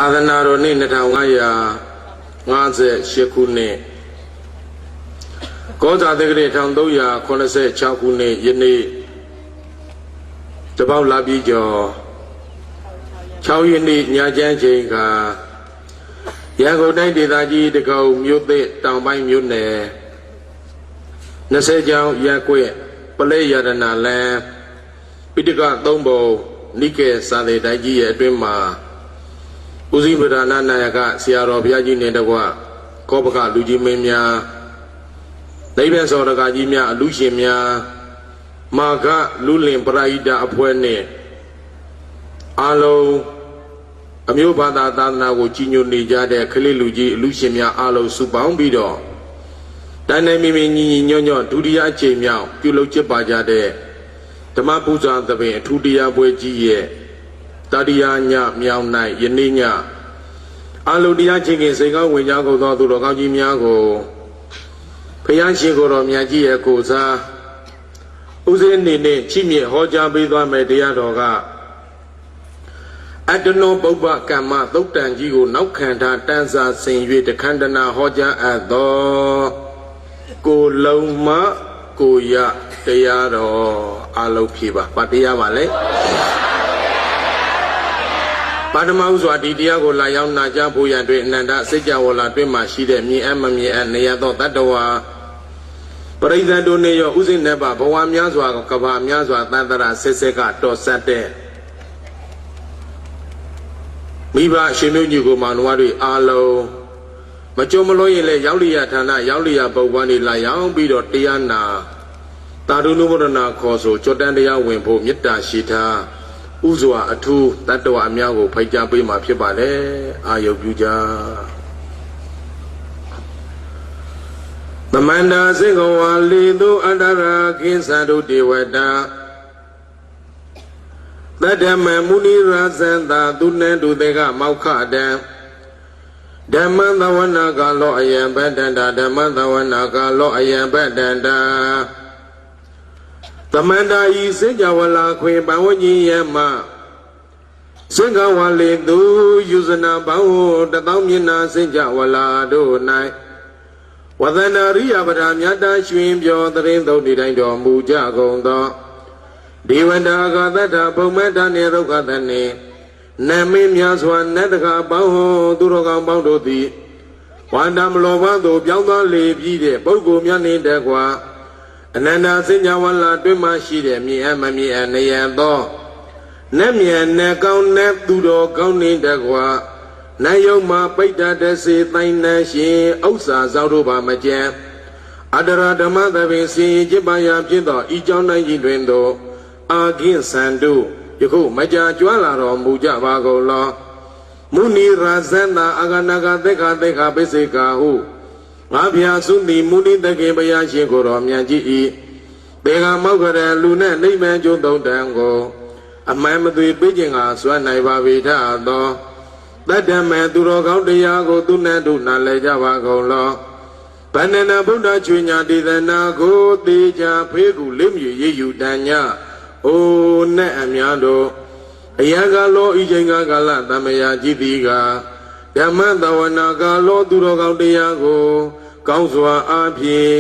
သာသနာတော်နှစ်2558ခုနှစ်ကောဇာတက္ကရာ1386ခုနှစ်ယနေ့တပေါက်လာပြီးကျော်6ရက်နေ့ညချမ်းချိန်ကရန်ကုန်တိုင်းဒေသကြီးတကုံမြို့သစ်တောင်ပိုင်းမြို့နယ်20ကျောင်းရက်ကွက်ပလဲရတနာလန်ပိဋက3ပုံနိကေစာသေတိုင်းကြီးရဲ့အတွင်းမှာဦးစီးပဓာနနာယကဆရာတော်ဘုရားကြီးနဲ့တကွကောပကလူကြီးမင်းများနိဗ္ဗာန်စောရကကြီးများအလူရှင်များမာကလူလင်ပရိဒအဖွဲ့နဲ့အားလုံးအမျိုးဘာသာသာသနာကိုကြီးညိုနေကြတဲ့ခလေးလူကြီးအလူရှင်များအားလုံးစုပေါင်းပြီးတော့တိုင်းတိုင်းမိမိညီညီညွတ်ညွတ်ဒုတိယအချိန်မြောက်ပြုလုပ်ကျင်းပကြတဲ့ဓမ္မပူဇာသဘင်အထူးတရားပွဲကြီးရဲ့တတိယညမြောက်၌ယနေ့ညအလုံးတရားချင်းခင်စိတ်ကောင်းဝင်ကြကုန်သောသူတော်ကောင်းကြီးများကိုဖယားရှင်ကိုယ်တော်မြတ်ကြီးရဲ့ကိုစားဦးစင်းအနေနဲ့ချီးမြှင့်ဟောကြားပေးသွားမယ်တရားတော်ကအတ္တနောပုပ္ပကမ္မသုတ်တန်ကြီးကိုနောက်ခံထားတန်းစာဆင်၍တခန္ဓနာဟောကြားအပ်သောကိုလုံးမကိုရတရားတော်အလုံးဖြေပါဗတရားပါလေပါဒမဥစွာဒီတရားကိုလာရောက်နာကြားဖို့ရန်အတွက်အနန္တစိတ်ကြဝဠာတွင်မှရှိတဲ့မြင်အပ်မမြင်အပ်နေရသောတတ္တဝါပရိသတ်တို့နေရောဥစဉ်နဲ့ပါဘဝများစွာကဘာများစွာတန်တရာဆက်ဆက်ကတော်ဆက်တဲ့မိဘရှင်မျိုးညီကိုမောင်နှမတွေအားလုံးမကြုံမလို့ရင်လည်းရောက်လျာဌာနရောက်လျာပုဗ္ဗန်တွေလာရောက်ပြီးတော့တရားနာတာရုဏုမရဏခေါ်ဆိုကြွတန်းတရားဝင်ဖို့မေတ္တာရှိထားဥစွာအထူးတတ္တဝအများကိုဖိတ်ကြားပေးမှာဖြစ်ပါတယ်အာယုပြုကြသမန္တာစေကဝါလီသူအတ္တရာကိသတုတေဝတာသတ္တမမုနိရာဇန္တာသူနန္တုတေကမောက္ခတံဓမ္မသဝနာကလောအယံပတ္တန္တာဓမ္မသဝနာကလောအယံပတ္တန္တာသမန္တာဤစေကြဝဠာခွေပဝဉ္ကြီးယမစေကဝါလေသူယူဇနာဘောင်းတသောမျက်နာစေကြဝဠာတို့၌ဝဒနာရိယပဒမြတ်တာရွှင်ပြောတရင်သုံးဒီတိုင်းတော်မူကြကုန်သောဒေဝတာကသတ္တဘုံမတ္တနေဒုက္ခတနေနမင်းများစွာနတ်တကာပေါင်းသူတော်ကောင်းပေါင်းတို့သည်ဝန္တမလောဘသို့ပြောင်းသွားလေပြီးတဲ့ပုဂ္ဂိုလ်များနှင့်တကွာအနန္တစဉ္ညာဝဠာတွင်မှရှိတဲ့မြင်အမမြင်အနေရသောနတ်မြတ်နဲ့ကောင်းတဲ့သူတော်ကောင်းနှင့်တကွာနတ်ယုံမှာပိဋ္ဌတစေတိုင်နှရှင်ဥစ္စာသောတို့ပါမကျန်အတ္တရာဓမ္မသဘင်စင်จิตပါရာဖြစ်သောဤကြောင်းတိုင်းကြီးတွင်သောအာခိသံတို့ယခုမကြာကြွလာတော်မူကြပါကုန်လောမုနိရာဇန္တာအာဂနာကသက်ခသက်ခပိစေကာဟုငါဖျာစုတိမုနိတကေဘုရားရှင်ကိုတော်မြတ်ကြီးဤဘေကမောက္ခရလူနဲ့နိဗ္ဗာန်ကျုံသုံးတန်ကိုအမှန်မသွေပေးခြင်းကစွမ်းနိုင်ပါပေထသောတတ္တမေသူတော်ကောင်းတရားကိုသူနဲ့တို့နာလဲကြပါကုန်လောဗန္ဒနာဗုဒ္ဓချွေညာဒေသနာကိုသေချာဖေးကူလိမ့်မြည်ရည်ယူတန်ညာအိုနဲ့အများတို့အယံကလောဤချိန်ကာလသမယจิตတိကဓမ္မသဝနာကလောသူတော်ကောင်းတရားကိုကောင်းစွာအားဖြင့်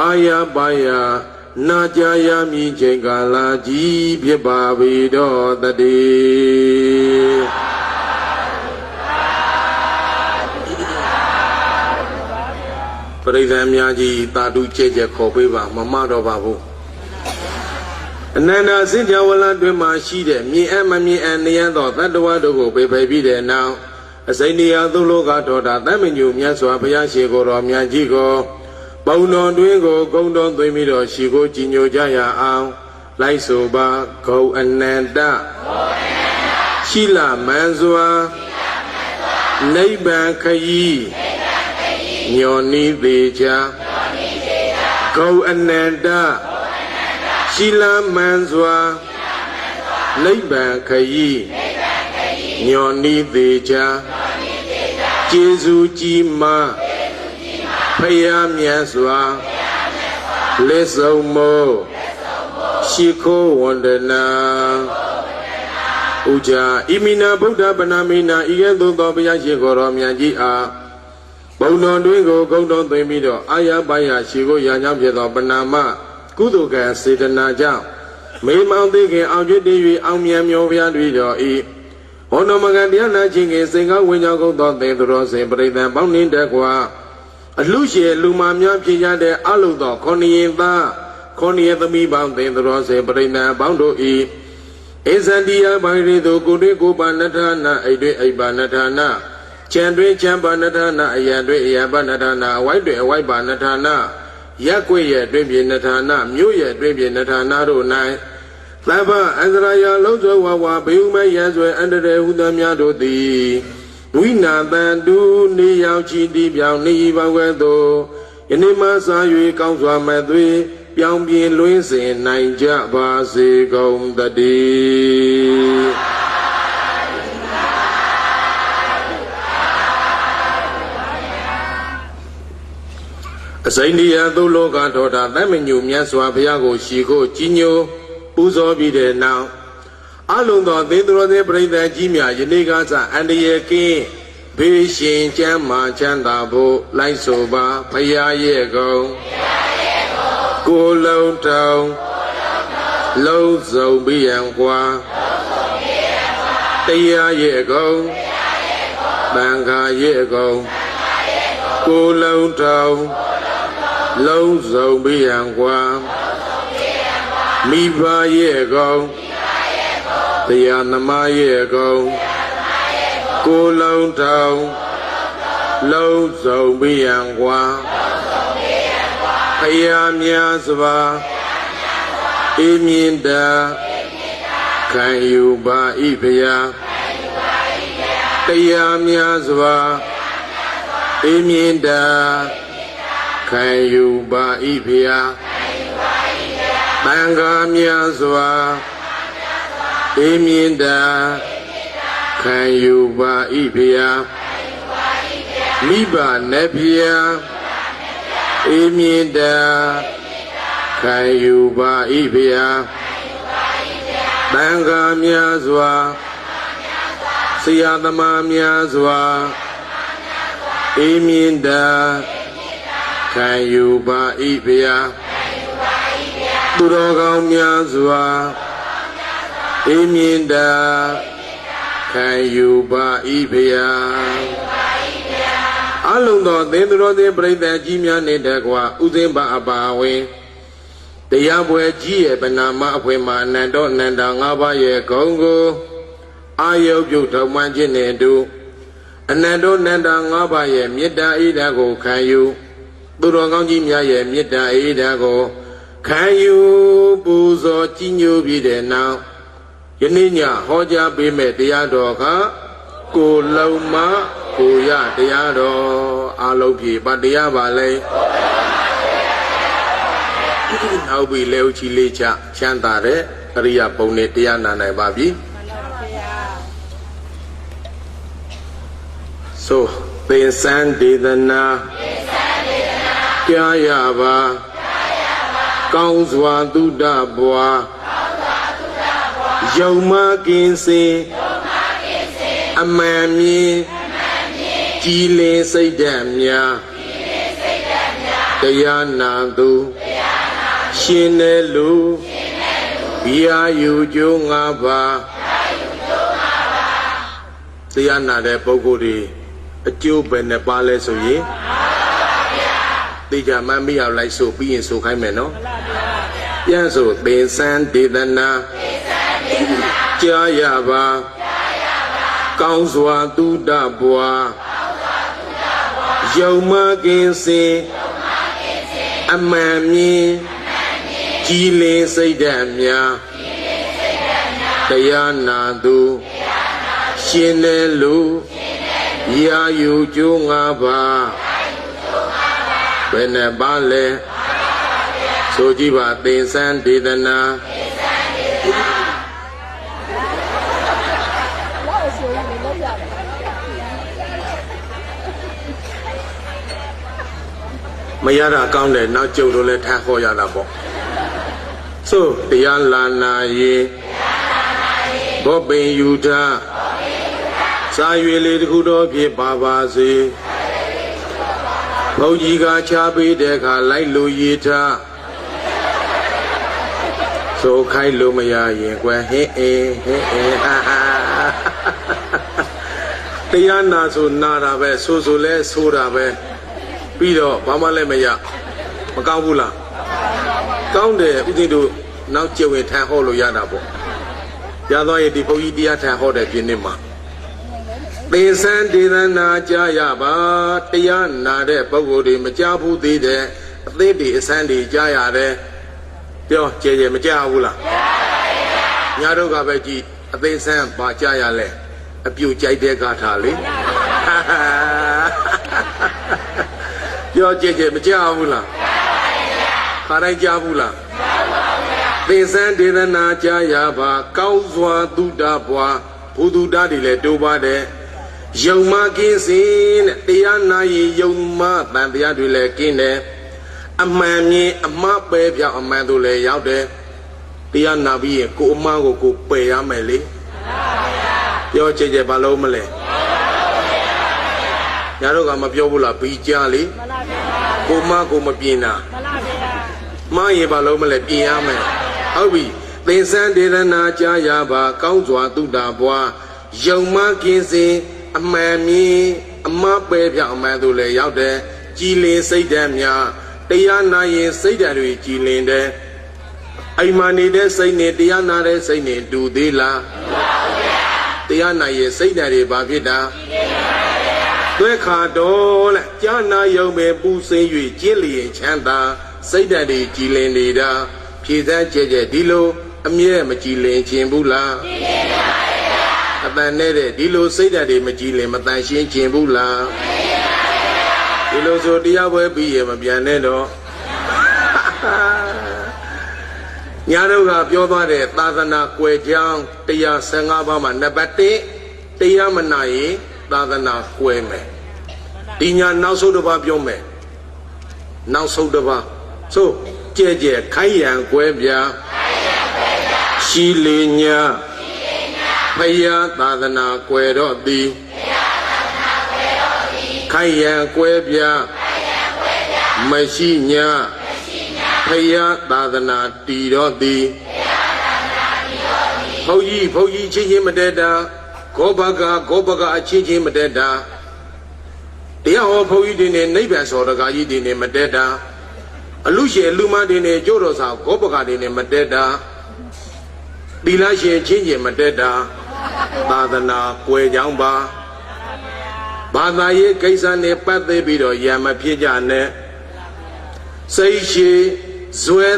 အာရပါယနာကြရမည်ချိန်ကာလကြီးဖြစ်ပါပေတော့တည်းပရိသတ်များကြီးတာတုကျဲကျဲခေါ်ပေးပါမမတော့ပါဘူးအနန္တစဉ္ညာဝဠာတွင်မှရှိတဲ့မြင်အမမြင်အနေရသောတတ္တဝါတို့ကိုပေဖယ်ပြီးတဲ့နောက်အစိမ့်နေရသုလောကတော်တာတမညုမြတ်စွာဘုရားရှင်ကိုယ်တော်မြတ်ကြီးကိုပုံတော်တွင်ကိုဂုံတော်သွင်းပြီးတော့ရှိကိုကြည်ညိုကြရအောင်လိုက်ဆိုပါဂုံအနန္တရှိလမန်စွာနိဗ္ဗာန်ခရီးညောနိသေးချာဂုံအနန္တရှိလမန်စွာနိဗ္ဗာန်ခရီးညောနိသေးချာကျေးဇူးကြီးမားဖယားမြတ်စွာလက်ဆုံးမို့ရှိခိုးဝန္ဒနာ ဥကြဣမိနာဗုဒ္ဓပနာမိနာဤကဲ့သို့သောဘုရားရှင်ကိုယ်တော်မြတ်ကြီးအားဘုံတော်တွင်ကိုဂုံတော်သွင်းပြီးတော့အာရပါယရှိကိုရာကြောင့်ဖြစ်သောပနာမကုသိုလ်ကံစေတနာကြောင့်မေမောင်သိခင်အောင်ကျွတ်တည်၍အောင်မြတ်မြောဘုရားတွေ့တော်ဤဘုံတော်မကတရားနာခြင်းကစိန်ကောင်းဝိညာဉ်ကုန်သောသင်သူတော်စင်ပရိသတ်ပေါင်းနှင့်တကွာအလှရှိလူမာများဖြစ်ကြတဲ့အလုသောခொနည်းသားခொနည်းသမီးပေါင်းသင်သူတော်စင်ပရိသတ်ပေါင်းတို့ဤဧဇန္တိယဘာရိတုကိုတွေ့ကိုပါနထာနာအိတွေ့အိပါနထာနာချံတွေ့ချံပါနထာနာအယံတွေ့အယံပါနထာနာအဝိုက်တွေ့အဝိုက်ပါနထာနာရက်ွက်ရဲ့တွင်ပြေနထာနာမြို့ရဲ့တွင်ပြေနထာနာတို့၌သဗ္ဗအန္တရာယလုံးစွဲဝဝဘေဟုမယံစွဲအန္တရေဟုသမျှတို့သည်ဝိနာတန်တုနေရောက်ချီတီးပြောင်းနေပါဝဲသို့ယနေ့မှစ၍ကောင်းစွာမဲ့သွေးပြောင်းပြင်းလွင်းစင်နိုင်ကြပါစေကုန်သတည်းအစိန္ဒိယသုလောကထောတာတမညုမြတ်စွာဘုရားကိုရှီကိုကြီးညိုပူဇော်ပြီးတဲ့နောက်အလုံးသောသေသူတော်သေးပြိဿကြီးများယနေ့ကစအန္တရာယ်ကင်းဘေးရှင်ချမ်းမာချမ်းသာဖို့လိုက်ဆိုပါဘုရားရဲ့ကုန်ကိုယ်လုံးတောင်လုံးစုံပြီးရန်ကွာတရားရဲ့ကုန်တန်ခါရဲ့ကုန်ကိုယ်လုံးတောင်လုံးစုံပြီးရန်ကွာမိဘရဲ့ကောင်တရားသမားရဲ့ကောင်ကိုယ်လုံးတောင်လုံးစုံပြီးရန်ကွာဖယားများစွာအေးမြင့်တာခံယူပါဤဖယားတရားများစွာအေးမြင့်တာခံယူပါဤဖယားတန်ခါမြတ်စွာအေးမြင့်တာခံယူပါဤဖယားမိဘနဲ့ဖယားအေးမြင့်တာခံယူပါဤဖယားတန်ခါမြတ်စွာဆရာသမားများစွာအေးမြင့်တာခံယူပါဤဖယားသူတော်ကောင်းများစွာအေးမြင့်တာခံယူပါဤဖယားအလုံးသောသင်သူတော်သေးပြိဿကြီးများနှင့်တကွာဥစဉ်ပါအပါဝင်တရားပွဲကြီးရဲ့ဗနာမအဖွယ်မှာအနန္တောအနန္တ၅ပါးရဲ့ဂုံကိုအာယုပြုထောက်မှန်ခြင်းနှင့်အတူအနန္တောအနန္တ၅ပါးရဲ့မေတ္တာဣဒ္ဓကိုခံယူသူတော်ကောင်းကြီးများရဲ့မေတ္တာဣဒ္ဓကိုခံယူပူဇော်ကြီးညိုပြီးတဲ့နောက်ယနေ့ညဟောကြားပေးမဲ့တရားတော်ကကိုလုံမကိုရတရားတော်အလုံးပြေပါတရားပါလေနောက်ပြီလေဦးချီလေးချချမ်းသာတဲ့အရိယပုံနဲ့တရားနာနိုင်ပါပြီဆိုသင်္စံဒေသနာကြားရပါကောင်းစွာသုဒ္ဓဘွာယုံမကင်းစင်အမှန်မြင်ကြည်လင်စိတ်ဓာတ်များတရားနာသူရှင်တဲ့လူရာယူကျိုး၅ပါးတရားနာတဲ့ပုဂ္ဂိုလ်တွေအကျိုးပဲနဲ့ပါလဲဆိုရင်သိကြမှမရောက်လိုက်ဆိုပြီးရင်ဆိုခိုင်းမယ်နော်ပြန်ဆိုသင်္စံဒေသနာကြားရပါကောင်းစွာသုဒ္ဓဘွာယုံမကင်းစင်အမှန်မြင်ကြည်လင်စိတ်ဓာတ်များတရားနာသူရှင်တဲ့လူရာယူကျိုး၅ပါးဘယ်နဲ့ပါလဲဆိုကြည့်ပါသင်္စံဒေသနာမရတာကောင်းတယ်နောက်ကျုပ်တို့လည်းထားခေါ်ရတာပေါ့ဆိုတရားလာနာရေ ဘောပင်ယူထစာရွေလေးတစ်ခုတော့ဖြစ်ပါပါစေဘုန်းကြီးကချပေးတဲ့အခါလိုက်လို့ရည်ထဆိုခိုင်းလို့မရရင်ကွယ်ဟဲ့တရားနာဆိုနာတာပဲဆိုလဲဆိုတာပဲပြီးတော့ဘာမှလည်းမရမကောင်းဘူးလားကောင်းတယ်ဦးဇင်းတို့နောက်ကျဝင်ထန်ဟောလို့ရတာပေါ့ရသွားရင်ဒီဘုန်းကြီးတရားထန်ဟောတဲ့ပြင်းနေမှာသေစံဒေသနာကြားရပါတရားနာတဲ့ပုဂ္ဂိုလ်တွေမကြားဘူးသေးတဲ့အသေးတွေအစမ်းတွေကြားရတယ်ပြောကြဲမကြားဘူးလားညာတို့ကပဲကြည့်အသေးစမ်းပါကြားရလဲအပြုတ်ကြိုက်တဲ့ဂါထာလေပြောကြဲမကြားဘူးလားခါတိုင်းကြားဘူးလားသေစံဒေသနာကြားရပါကောင်းစွာသုဒ္ဓဘွားဘုဒ္ဓတွေလည်းတိုးပါတယ်ယုံမကင်းစင်တဲ့တရားနာရင်ယုံမတန်တရားတွေလည်းကင်းတယ်အမှန်မြင်အမှားပဲပြောင်းအမှန်တို့လည်းရောက်တယ်တရားနာပြီးရင်ကိုအမှားကိုပယ်ရမယ်လေပြောကြဲဘာလို့မလဲညာတို့ကမပြောဘူးလားဘီကြားလေကိုအမှားကိုမပြင်တာမှားရင်ဘာလို့မလဲပြင်ရမယ်ဟုတ်ပြီသေစံဒေသနာကြားရပါကောင်းစွာသုဒ္ဓဘွားယုံမကင်းစင်အမှန်မြင်အမှားပဲပြောင်းအမှန်တို့လည်းရောက်တယ်ကြည်လင်စိတ်ဓာတ်များတရားနာရင်စိတ်ဓာတ်တွေကြည်လင်တယ်အိမ်မာနေတဲ့စိတ်နဲ့တရားနာတဲ့စိတ်နဲ့တူသေးလားတရားနာရင်စိတ်ဓာတ်တွေဘာဖြစ်တာသွဲခါတော်လဲကြာနာယုံပဲပူစင်း၍ကျင့်လျင်ချမ်းသာစိတ်ဓာတ်တွေကြည်လင်နေတာဖြည့်စမ်းကြဲဒီလိုအမြဲမကြည်လင်ခြင်းဘူးလားအတန်နဲ့တဲ့ဒီလိုစိတ်ဓာတ်တွေမကြည်လင်မတန်ရှင်းခြင်းဘူးလားဒီလိုဆိုတရားပွဲပြီးရမပြန်နဲ့တော့ညာတို့ကပြောသွားတဲ့သာသနာကွယ်ကြောင်း115ပါးမှာနံပါတ်1တရားမနာရင်သာသနာကွယ်မယ်ဒီညာနောက်ဆုံးတစ်ပါးပြောမယ်နောက်ဆုံးတစ်ပါးဆိုကြဲခိုင်းရန်ကွယ်ပြရှိလေညာဖယားသာသနာကွယ်တော့သည်ခိုင်ရန်ကွဲပြားမရှိညာဖယားသာသနာတည်တော့သည်ဘုန်းကြီးချင်းမတတ်တာဂောဘကအချင်းမတတ်တာတရားဟောဘုန်းကြီးတွေနဲ့နိဗ္ဗာန်စောတကာကြီးတွေနဲ့မတတ်တာအလူရှင်လူမတွေနဲ့ကျိုးတော်စာဂောဘကတွေနဲ့မတတ်တာသီလရှင်ချင်းမတတ်တာသာသနာကွယ်ကြောင်းပါဘာသာရေးကိစ္စနဲ့ပတ်သက်ပြီးတော့ရံမဖြစ်ကြနဲ့စိတ်ရှိဇွဲ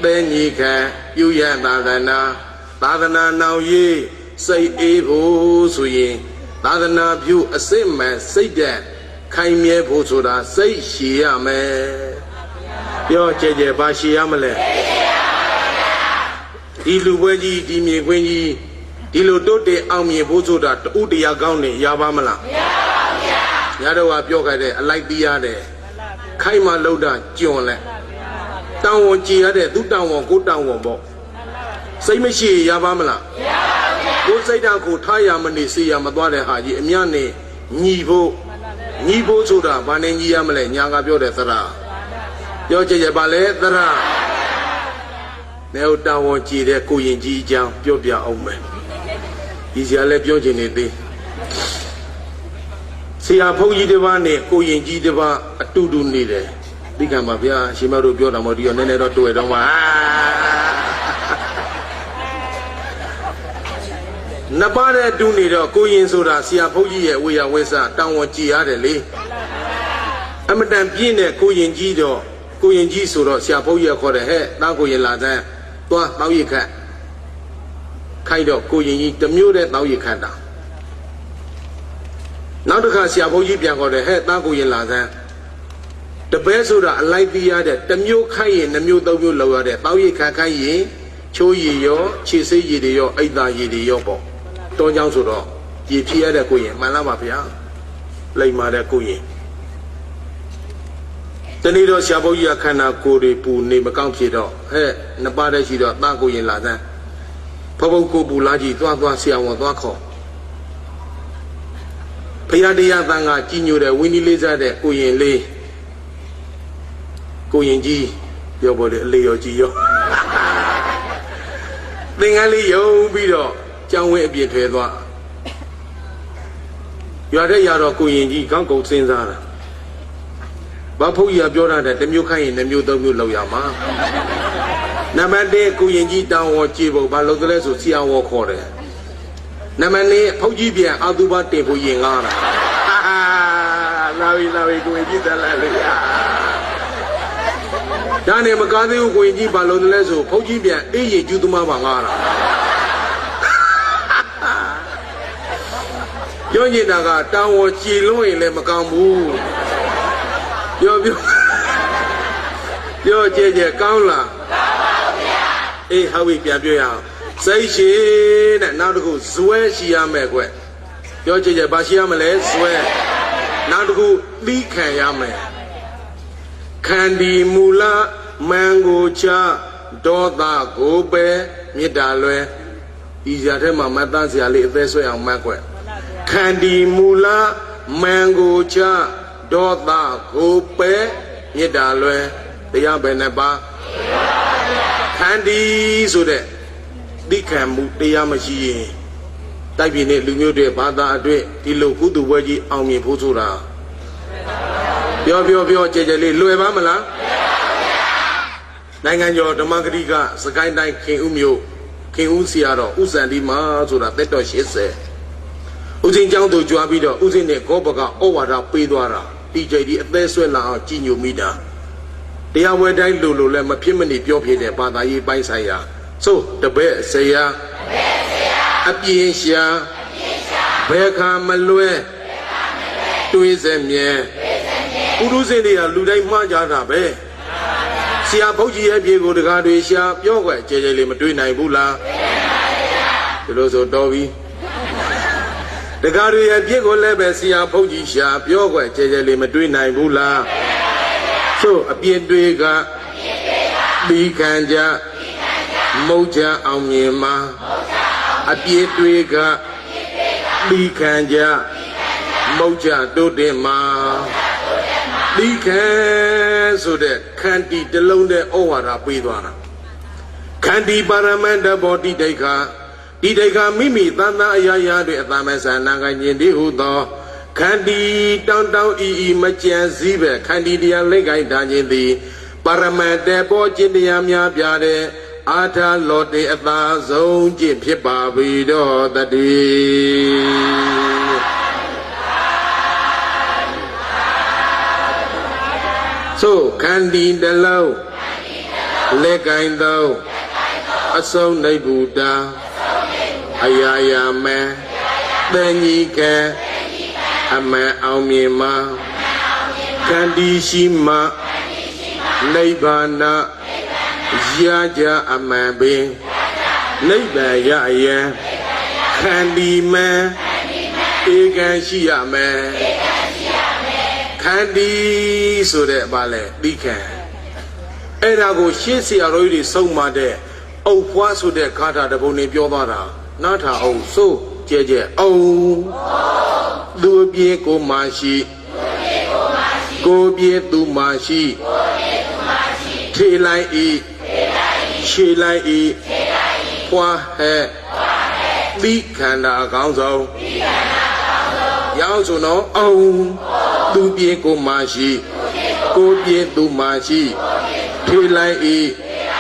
တဲ့ညီခံပြုရသာသနာနောက်ရေးစိတ်အေးဖို့ဆိုရင်သာသနာပြုအစစ်မှန်စိတ်တဲ့ခိုင်မြဲဖို့ဆိုတာစိတ်ရှိရမယ်ပြောကြဲဘာရှိရမလဲဒီလူပွဲကြီးဒီမြေခွင်းကြီးဒီလိုတိုးတက်အောင်မြင်ဖို့ဆိုတာတူတရားကောင်းနေရပါမလားမရပါဘူးဗျာညာတော့ကပြောခဲ့တဲ့အလိုက်တီးရတယ်ခိုင်မှလောက်တာကြွန်လဲတောင်းဝန်ကြည်ရတဲ့သူတောင်းဝန်ကိုတောင်းဝန်ပေါ့စိတ်မရှိရပါမလားမရပါဘူးဗျာကိုစိတ်ဓာတ်ကိုထားရမနေစေရမသွားတဲ့ဟာကြီးအမြတ်နဲ့ညီဖို့ဆိုတာဘာနဲ့ညီရမလဲညာကပြောတဲ့သရပြောကြပါလေသရနေဦးတောင်းဝန်ကြည်တဲ့ကိုရင်ကြီးအကြောင်းပြောပြအောင်မယ်ဒီဆရာလည်းပြောချင်နေသေးဆရာဘုန်းကြီးတစ်ပါးနဲ့ကိုရင်ကြီးတစ်ပါးအတူတူနေတယ်သိကံပါဗျာရှင်မတို့ပြောတာမဟုတ်ဒီတော့နည်းနည်းတော့တွေ့တော့မှာနှစ်ပါးနဲ့တူနေတော့ကိုရင်ဆိုတာဆရာဘုန်းကြီးရဲ့ဝေယဝိဆတောင်းဝန်ကြည်ရတယ်လေအမတန်ပြင်းတဲ့ကိုရင်ကြီးတော့ကိုရင်ကြီးဆိုတော့ဆရာဘုန်းကြီးခေါ်တယ်ဟဲ့တားကိုရင်လာတဲ့သွားတောင်းရခတ်ခိုက်တော့ကိုရင်ကြီးတမျိုးတဲ့တောင်းရခတ်တာနောက်တစ်ခါဆရာဘုန်းကြီးပြန်ခေါ်တယ်ဟဲ့တားကိုရင်လာတဲ့တပည့်ဆိုတာအလိုက်ပြီးရတဲ့တမျိုးခိုက်ရင်နှမျိုးသုံးမျိုးလောက်ရတဲ့တောင်းရခတ်ခိုက်ရင်ချိုးရည်ရောခြေစိတ်ရည်တွေရောအိတ်သားရည်တွေရောပေါ့တောเจ้าဆိုတော့ရည်ဖြစ်ရတဲ့ကိုရင်မှန်လားပါဗျာလိမ္မာတဲ့ကိုရင်တနေ့တော့ဆရာဘုန်းကြီးကခန္ဓာကိုယ်တွေပူနေမကောင်းဖြစ်တော့ဟဲ့နှစ်ပါးတည်းရှိတော့တာကိုရင်လာသန်း Paboko Bulaji, Tuasia, Wako. Payadia Tanga, Kinu, the Winnie Liza, the Kuyin Lee. Kuyin G, your body, Leo Gio. Then I lay yo, Bido, John Way be a you are the Yaro Kuyin G, can't go since that. Bapu Yabura, the Mukai, the Mudu Loyama. Namade Kuyin down or Chivo, Balotres, or Sia walk order. Namane, Pojibia, Aduba Tepo Yingara. Now we go and get the Dane Magadi, Kuyin Balotres, Pojibia, A. Juduma Mangara. Yoninaga, down or Chilo in Lemakambu. Yo, JJ Kaula. Eh, how we can do it. Say she now to go swear she am a way. Yo, JJ Bashiamale swear. Now to go leak Yame. Candy Mula, Mango Cha, Dota, Gobe, Midalwe. Izatema Matansi Ali, Veso and Macwe. Candy Mula, Mango Cha. Dota, Gope, Yedalwe, the Yabeneba Candy so that they can move the Yamashi. Typing it, Lumu de Bada, the Lokudu Waji, Ami Putura. Your Jejali, Luevamala Nanganyo, the Magriga, Sakai Night, King Umyo, King Usiaro, Usandima, so that that she said. Using Janto Juabido, using the Gobaga, Owada, Pidwara. DJ the Venezuela Gino Mida. They are where they lulu let my pimini pure but I buy saya. So the bear say ya Apiasia Beka Malue Tourism ye Uruzelia Ludai Majada Be Sia Poji Abiego the Garduisha, Yoga, Jejali Maduna Bula. The Roso Dovi. The Garia Diego Lebesia Pojisha, Yoga, Jejali Maduna Bula. So a Piedriga Bikanja Moja Amima a Piedriga Bikanja Moja Dodema Bikan so that Candy the Lone Owara Pidwana Candy Baramanda Body Deka Dideka Mimi Tana Yaya de Tamasa Nanganyindi Udo Candy down E. Machan Zibe, Candy Dia Legai Danyindi, Paramade Bojindiamia Biade, Ata Lodi Ata Zone Jim Pipa Vido the D. So Candy the Low, Legai though, a song they Buddha, Ayaya me, then ye can. Ama Aumima Kandi Shima Naibana Jaja Amabe Naiba Yaya Kandi Me Egan Shiame Kandi so that Bale Bikan Erago Shisi already so mad Oh what so that Kata the Boni Biovara Nata oh so Jeje oh Do be go mashi, go be do mashi, te lai e, she lai e, hua he, bi kanda gangzo, yang so no, oh, do be go mashi, go be do mashi, te lai e,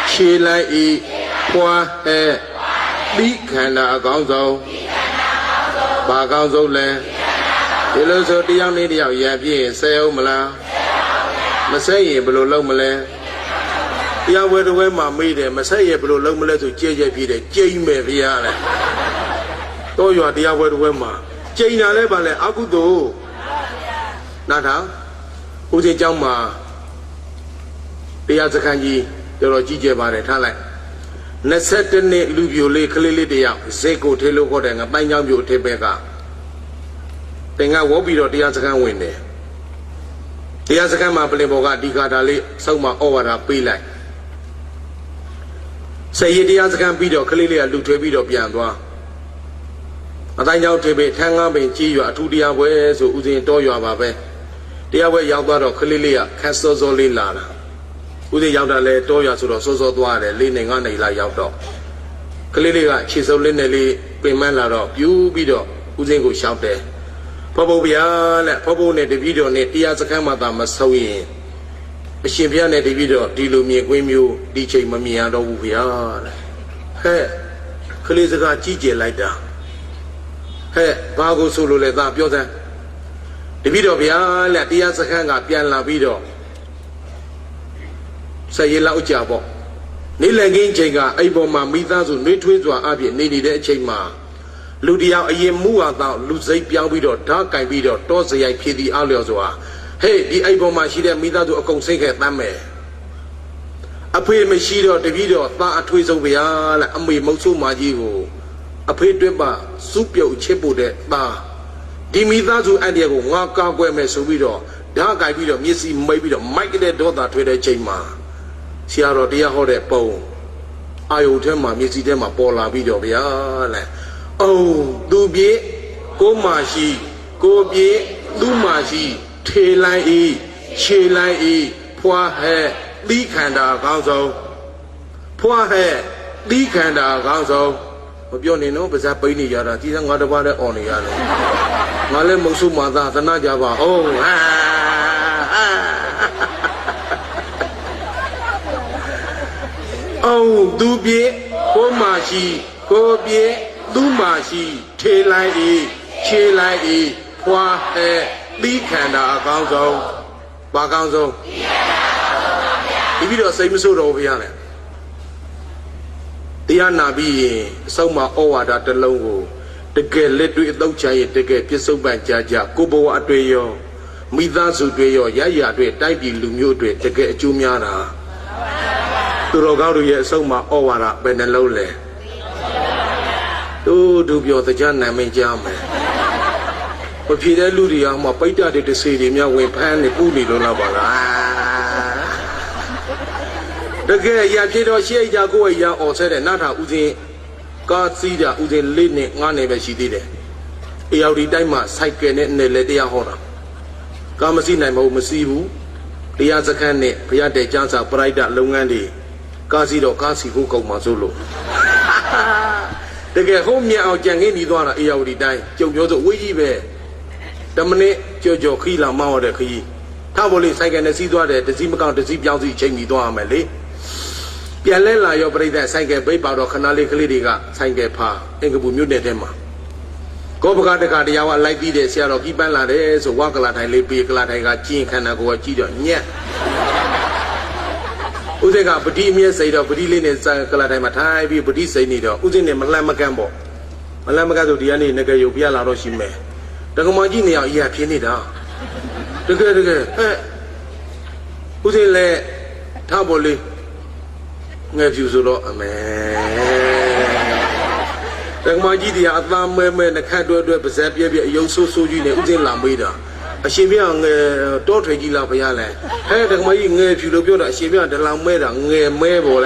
she lai e, hua he, bi kanda gangzo, ba gangzo le. Hello, so the young lady out here, say, oh, Mala. Messiah, below Lomale. Ya where the way my maid, Messiah, below Lomale to JJP, J. Maviana. Oh, you are the other way, ma. Jane Alebale, Agudo. Not how? Who's a Jama? The Azakanji, the Roji Bare Tala. Necessarily, Lubio Lake Lily, Zeko Telo, and a Banyam Tebega. Then I will be the Azakan winner. The Azakan Mapleboga, Dicadali, Soma over a pay like. say ye the Azkan video, clearly a loot to video piano. But I know to be Tanga in G, a 2 dia way, so Uzin Toyo Ababe. The other Yabba clearly a Castles or Lilana. Uzi Yabda le Toya to the Soso Dware, leaning on a la Yabdo. Clearly, she's only Pimela, you video, Uzin go shout there. Probably, probably the video net the Azakama must so in. A champion at the video, Dilumi, Wimu, DJ Mamia, we are. Hey, Kalizaga GJ like that. Hey, Bago Sulu let that Piota. The video beyond let the Azakanga Pian video. Say you love Jabo. Nilangin Jenga, Aboma, Mizazu, Nitwins were up in Nini de Chema. Ludia, a ye mua, Luzay Piavido, Dark I video, Tosi, I pity Aliozoa. Hey, the Aboma, she did Mizazu, a consequent Name. A pre machido, the video, Ba Twiz over Yal, and we Mosu Majigo. A pre dribba, Supio Chepo de Ba. Dimizazu and Diego, Waka Gueme Subido, Dark I video, Missy, maybe the Mike de daughter to the Chema. Sierra dear hode po. I will tell my Missy Dema Pola video beyond. Oh, do be go mashi, go be do mashi, tail like e, che like e, poor hair, leak and a council. Poor hair, leak and a council. But you know, but that penny yada, didn't got about it on the yada. Male Musuma, that's a Najava. Oh, oh, do be, go mashi, go be, do mashi, tail like e, che like e, poor hair, leak and a council. Baganzo. If you don't say so over here, the Anabi, Soma Owa that the logo, the girl let to it, don't try the girl, Piso Banjaja, Kubo Atreyo, Midazu Deo, Yaya, Taibi Lumio, the girl Jumiana. To Rogaru yet Soma Owara, Benelole. Oh, do be the Jan Name Jam. But Peter Ludia, my paita did the city, me away pan the Puli Lolabala. The girl Yakido Shea Jago ya or said Nata Uzi, God see that Uzi Lidney, one never she did it. Eaudi Dima, Psyche, Neledia Hora. Gamasina Masibu, the Azakane, Piate Jansa, Prida Lungandi. Casido Casi Huko Mazulu. The get home near our Jangini Dwana, Eaudi die, Jojo Wijibe, Domine, Jojo Kila Mao de Ki. Taboli Sagan the Sidwa, the Zimakan, the Zibiazi, Jamie Dwa Mele. Pialela, your brother, Sange, Baypado, Canale Clidiga, Sange Pa, Engabu Mudetema. Gobaga the Cardiawa like the Sierra Kibala, so Wakala, I live big, like I got Chin, Kanago, Chido, yeah. Uzega, Budimia said of Budilin and Sakalamatai, Budi say neither, Uzin and Malamagambo. Malamagazo Diani, Nega Yobiala Roshime. The Gomagini are here, Pinida. The girl, Uzin le Taboli, nephew Zuro, a man. The Magidi, Atlam, Merman, the Cadu, Pesapia, Yoso Soji, Uzin Lambida. A Shibian daughter Gila Payale. Hey, the Mayin, if you look at Shibian, the Lameda, Mabel.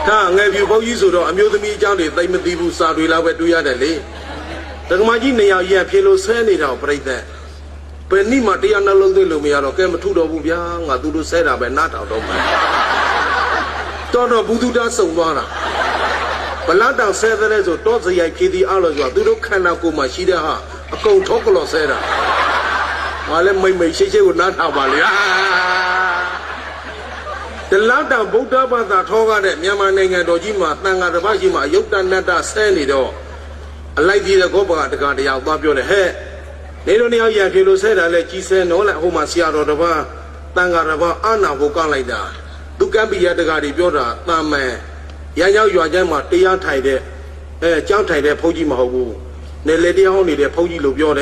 Ah, if you go use it, amuse me, Johnny, they may be Saudi Lava to Yadali. The Magini, yeah, Pilo send it out, break that. But Nima, the Analo de Lumia, came to the Bubia, I do say that, but not out of my. Don't Budu does so one. But not down 7 days or thoughts I kid the others, do not kind of go my shida, a cold tokolo said. While my shake would not have value. The lockdown booked up at that Toga that Yaman and Dojima, Nanga the Bajima, Yukta Nata Sandy door. I like the Goba the Guardia, Bob your head. They don't know Yakilo said, I let you send all at home and see out of the bar, Tanga Anna Voka like that. Do can be at the Guardia, Tama. Yaya, you are Jama, they are tied there. Chow tied there, Poji Mahu. The lady only the Poji Lubio.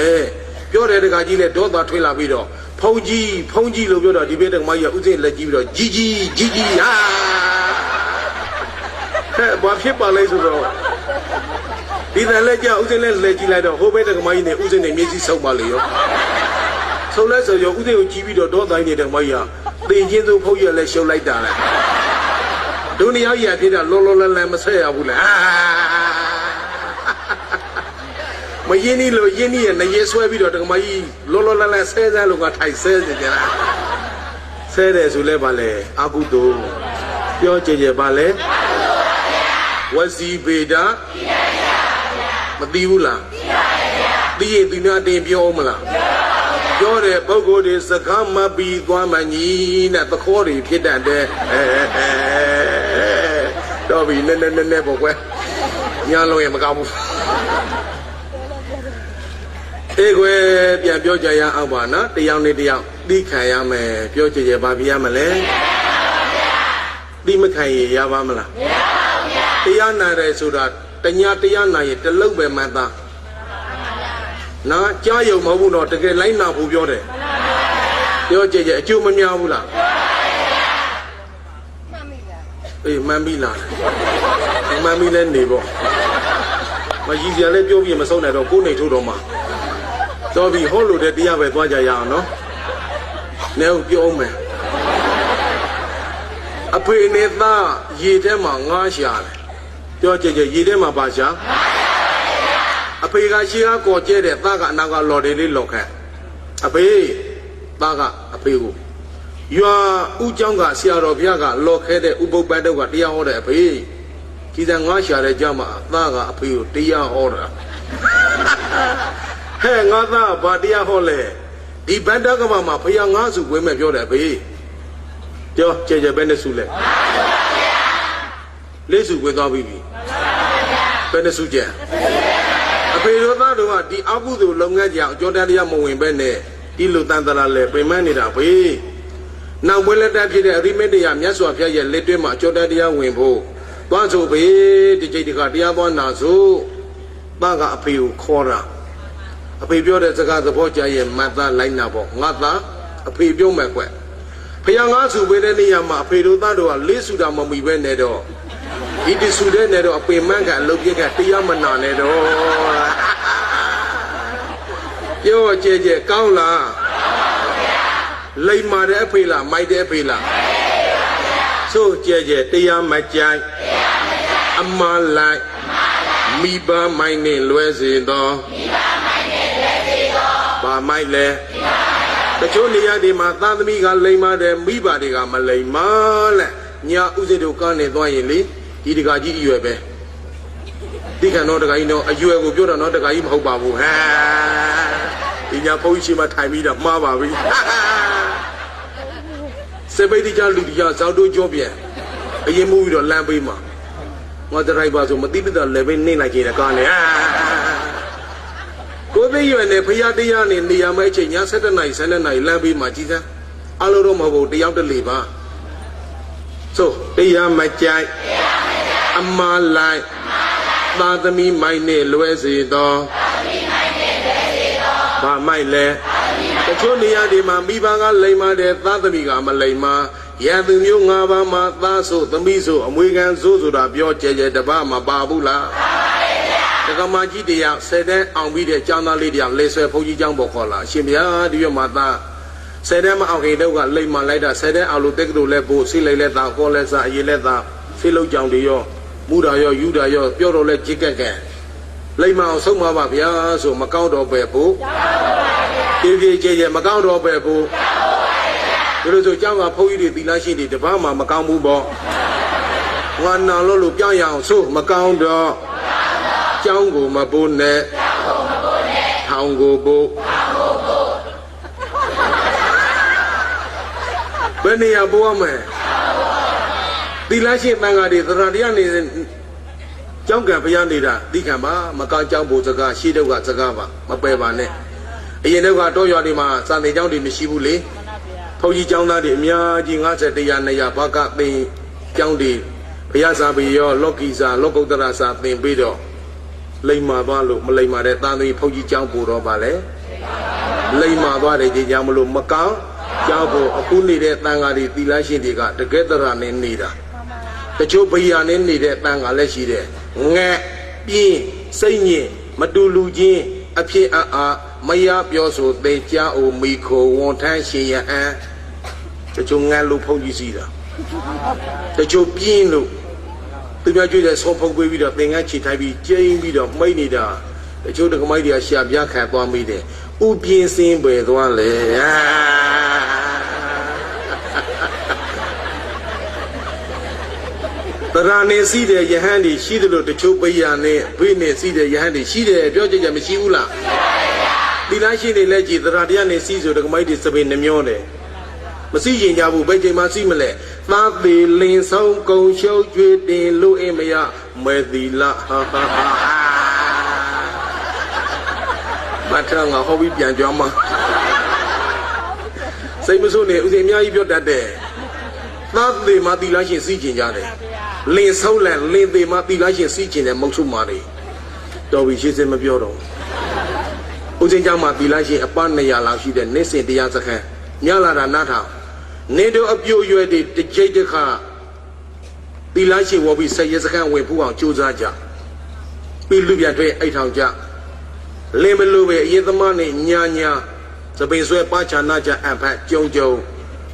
You're the Gajile, Dota Twila Vido. Poji Lubio, debate my Uzi Legido. Gigi, But people later. Did I let you Uzi Legilator, who better mind the Uzi and Missy Somalio? ဆုံးလဲဆိုရောဥဒေကိုကြီးပြီးတော့ဒေါတိုင်းနေတဲ့မကြီးဟာတင်ချင်းသူဖုတ်ရလဲရှုပ်လိုက်တာလေဒုနီယောက်ကြီးဖြစ်တာလောလောလန်မဆက်ရဘူးလားမရင်းနီလို့ရင်းနီရဲ့နေရဆွဲပြီးတော့ဒကမကြီးလောလောလန်ဆဲဆဲလို့ကထိုက်ဆဲနေကြလားဆဲတယ်ဆိုလဲပါလေအကုသို့ပြောကြကြပါလေဝစီပေတာမသိဘူးလားသိရင်သူများတင်ပြောမလားပြောတဲ့ပုဂ္ဂိုလ်တွေစကားမပြီးသွားမှညီနဲ့သခေါ်တွေဖြစ်တတ်တယ်တော့ပြီနဲပေါ့ကွယ်ညာလုံးရမကောင်းဘူးအေးကွယ်ပြန်ပြောကြရအောင်ပါနော်တယောက်နဲ့တယောက်သိခံရမယ်ပြောကြပါပြရမလဲသိမခံရရပါမလားမရပါဘူးဗျာတရားနာတယ်ဆိုတာတညာတရားနာရင်တလုံးပဲမှန်သားနော်ကြားယုံမဟုတ်ဘူးတော့တကယ်လိုက်နာဖို့ပြောတယ်ပြောကြအကျိုးမများဘူးလားအေးမှန်ပြီလားမှန်ပြီလဲနေပေါ့မကြီးစရာလည်းပြောပြီးမဆုံးနိုင်တော့ကိုယ်နေထိုးတော့မှာတော်ပြီဟောလို့တဲ့တရားပဲသွားကြရအောင်နော်နဲဟုတ်ပြောအောင်မယ်အဖေနဲ့သားရေထဲမှာငါးရှာတယ်ပြောကြရေထဲမှာပါရှာအဖေကရှေးကကော်ကျဲတဲ့သားကအနောက်ကလော်တယ်လေးလော်ခန့်အဖေသားကအဖေကိုရွာဥเจ้าကဆရာတော်ဘုရားကလော်ခဲတဲ့ဥပုပ်ပန်းတော့ကတရားဟောတဲ့အဖေကြီးစံငါးရှာတဲ့ကြမှာသားကအဖေကိုတရားဟောတာဟဲ့ငါသားဘာတရားဟောလဲဒီဗန္ဒကမမှာဘုရားငါးစုဝင်းမဲ့ပြောတယ်အဖေပြောကြပဲနဲ့စုလဲလေးစုဝင်းသွားပြီဘယ်နဲ့စုကြအဖေတို့သားတို့ကဒီအကုသိုလ်လုပ်ငန်းကြောင့်အကျော်တရားမဝင်ပဲနဲ့ဒီလိုတန်တရာလဲပြင်မနေတာဖေးနောက်ပွဲလက်တက်ဖြစ်တဲ့အရိမက်တရားမြတ်စွာဘုရားရဲ့လက်တွဲမှာအကျော်တရားဝင်ဖို့သွားဆိုဖေးဒီကြိတ်တကတရားသွားနာဆိုသားကအဖေကိုခေါ်တာအဖေပြောတဲ့စကားသဘောကျရဲ့မတ်သားလိုက်နာပေါ့ငါသားအဖေပြောမယ်ကွဖယားငါစုပေးတဲ့နေရာမှာအဖေတို့သားတို့ကလေးစုတာမမီပဲနဲ့တော့ဒီတစုတဲ့နဲ့တော့အပင်မန့်ကအလုပ်ပြက်ကတရားမနာနဲ့တော့ပြောကြကောင်းလားလိမ္မာတဲ့အဖေလားမိုက်တဲ့အဖေလားဆိုကြတရားမကြိုက်အမလိုက်မိဘမိုင်းနဲ့လွဲစေတော့ဘာမိုက်လဲတချို့နေရာဒီမှာသားသမီးကလိမ္မာတယ်မိဘတွေကမလိမ္မာလဲညာဥစိတို့ကနေသွားရင်လေဒီတကကြီးအရွယ်ပဲဒီကံတော့တကကြီးတော့အရွယ်ကိုပြောတော့တော့တကကြီးမဟုတ်ပါဘူးဟဲ့ဒီညာဘုန်းကြီးရှိမှထိုင်ပြီးတော့မှားပါပြီစေပိတ်ကြလူကြီးဇောက်တို့ကြောပြန်အရင်မှုပြီးတော့လမ်းပေးမှာငါဒရိုက်ဘာဆိုမသိတဲ့ level နေလိုက်ကြတဲ့ကားနဲ့ကိုသိရွယ်နဲ့ဖရာတရားနဲ့နေရာမဲ့အချိန်ည7:00 နာရီ7:00 နာရီလမ်းပေးမှာကြီးစမ်းအလိုတော့မဟုတ်ဘူးတယောက်တလေပါဆိုတရားမကြိုက်အမလိုက်သာသမီမိုင်းနဲ့လွဲစေတော့ဘာမိုက်လဲတချို့နေရာဒီမှာမိဘကလိမ္မာတယ်သာသမီကမလိမ္မာရန်သူမျိုး၅ပါးမှာသားဆိုသမီးဆိုအမွေခံဆိုဆိုတာပြောကြတပတ်မပါဘူးလားတက္ကမကြီးတရား10တန်းအောင်ပြီးတဲ့ကျောင်းသားလေးတရားလေဆွဲဘုန်းကြီးကျောင်းပေါ်ခေါ်လာအရှင်ဗျာဒီရွက်မှာသား10တန်းမအောင်ခင်တော့ကလိမ္မာလိုက်တာ10တန်းအောင်လို့တက်ကတို့လဲပို့စိတ်လိုက်လဲသားခေါ်လဲစားအရေးလဲသားစိတ်လုံးကြောင်တွေရောမူတာရောယူတာရောပြောတော့လဲจิกကဲလိမ္မာအောင်ဆုံးပါပါဗျာဆိုမကောင်းတော့ပဲဖို့ပြေကြမကောင်းတော့ပဲဖို့ဒီလိုဆိုကျောင်းကဘုန်းကြီးတွေသီလရှိတွေတပတ်မှမကောင်းဘူးပေါ့ငါနာလို့ပြောင်းရအောင်ဆိုမကောင်းတော့ကျောင်းကိုမပိုးနဲ့ထောင်ကိုပိုးဘယ်နေရာပိုးရမယ်သီလရှိတန်ဃာတွေသရတရားနေကျောင်းကံဘုရားနေတာသိခံပါမကောင်းကျောင်းပို့စကားရှိတော့ကစကားပါမပယ်ပါနဲ့အရင်တော့ကတော့ရွာတွေမှာစာသင်ကျောင်းတွေမရှိဘူးလေဘုန်းကြီးကျောင်းသားတွေအများကြီး50 100 200ဘာကသင်ကျောင်းတွေဘုရားစာပေရောလောကီစာလောကုတ္တရာစာသင်ပြီးတော့လိမ္မာသွားလို့မလိမ္မာတဲ့သားသမီးဘုန်းကြီးကျောင်းပို့တော့ပါလေလိမ္မာသွားတယ်ကြီးကြောင့်မလို့မကောင်းကျောင်းပို့အခုနေတဲ့တန်ဃာတွေသီလရှင်တွေကတကယ်တရနဲ့နေတာတချို့ဘိယာနဲ့နေတဲ့တန်ဃာလည်းရှိတယ်ငဲ့ပြင်းစိတ်ညစ်မတူလူချင်းအဖြစ်အာ Maya Pioso, they Jao Miko, one time she ya the Jungalu Pogisida. The Jopin look. The Major Sopo with the thing actually Tabi, Jane Vida, Maynida, the children of my dear Shabyak one me there. Upin sing with one lay. The Rani see there, your handy, she the Chopayane, Britney see there, your handy, she there, Georgia Mishula. The Lashi de Leggy, the Radiani sees the mighty Sabine Mione. Masi Yabu, Beji Masimile, not the Lin so go show you the Lu Emia, Medila. My tongue, a hobby behind Jama. Same as only Uzemia, if you're that day. Not the Matilashi seeking Yane. Lin so land, Lin the Matilashi seeking and Moksumari. Though we chase him a bureau. Uzemia Matilashi upon Mayala, she the Nessie the Yazaka. Yala Nata. Nedo of you at the Jadeka. The Lashi will be say yes, I can't wait for Chuzaja. We look at 800 ja. Lemon Lube, yet the money, Nyanya, the Bezwe Pacha Naja and Pat Jojo.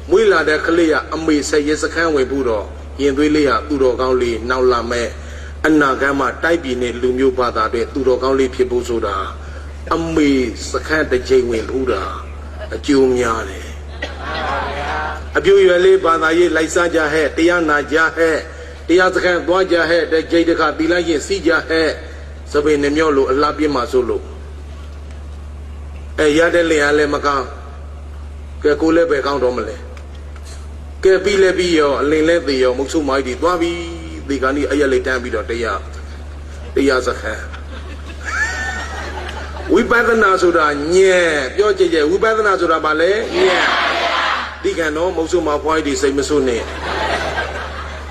Willa de Kalia, and we say yes, I can't wait Budo. In Wilia, Udo Gauli, now Lame, and Nagama, Taipin, Lumu Pada, Udo Gauli people soda. And we second the Jawin Buddha, a Jumiani. A beauty by the Lysaja head, Diana Jahe, Diazaka, Dwaja head, the Jadeka, Dilaya, Sija head, Sabine Miolo, Labima Solo. A Yadele Alemaka, Kakule Count Omele. Kapile Bio, Lilebio, Muxumai, Dwabi, the Gani Ayale Tambido, the Yazaka. We better Nazuda, yeah, Georgia, we better Nazuda Ballet, yeah. Digano, Mosuma Point is a Masune.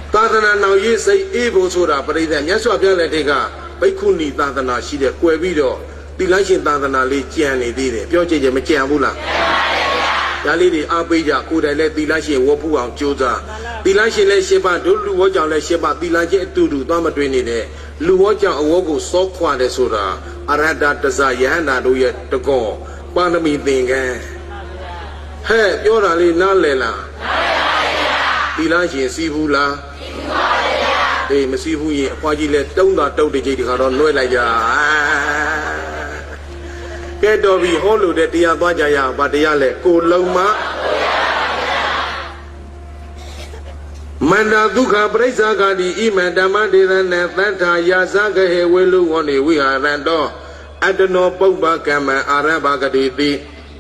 Tadana now, yes, say evil soda, but then Yasua Bialetega, Baikuni Tadana, she the Quevido, the Lanshin Tadana, Lichiani did it, Georgia Machamula. Yalidi Abeja could I let the Lanshin Wapu on Joza. The Lanshin let Sheba, don't do what let Sheba, the Lanshin to do Damadrini there. Luwaja Awogo, so quite soda. Arada Tazayana do yet to go. Panami thing, eh? Hey, you're a little Lela. Dilashi, Sivula. Hey, Messivu, Wajile, don't not tell the Jadika, no like Get to be hollow that the Abajaya, but the Yale, Kuloma Manda Duka, Brezaga, the Iman, Damadi, and Nanta, Yazaga, Welu, one we are Rando. I don't know, Boba, Kama, Arabaga, the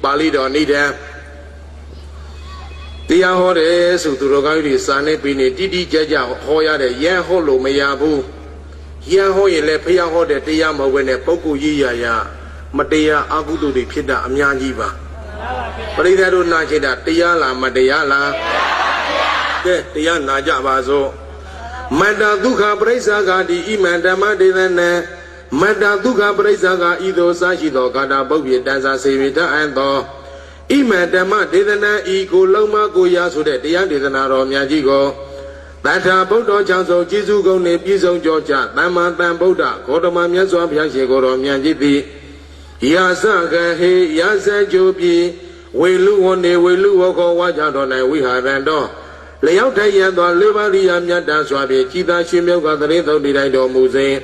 Balido, Nida. The Ahore, Suturogari, Sane, Pini, Didi Jaja, Hoya, the Yaholo, Mayabu. Yahoy, Lepia, Hode, Tiama, when a Poku Yaya, Matea, Abudu, the Pida, Amyanjiva. But if I don't like that, Tiala, Madeala, Tiana Javazo. Manda Duka, Brezaga, the Iman, Damadi, then. Manda Duka, Brezaga, Ido, Sajido, Gada, Bobi, Danza, Sevita, and the Imadama Dedana Ego Loma Goya so that the Yandana or Yajigo. That are Bodo Chanso, Jizu go Nepizo Georgia, Nama Boda, Kodoma Yazo Yajigo or Yanjiti. Yasaga, he, Yasa Jobi, Welu one day, Welu Woko Wajadona, we have and all. Leota Yando, Livaria Yanda Swabi, Chita Shimioga, the Redo Dido Muse.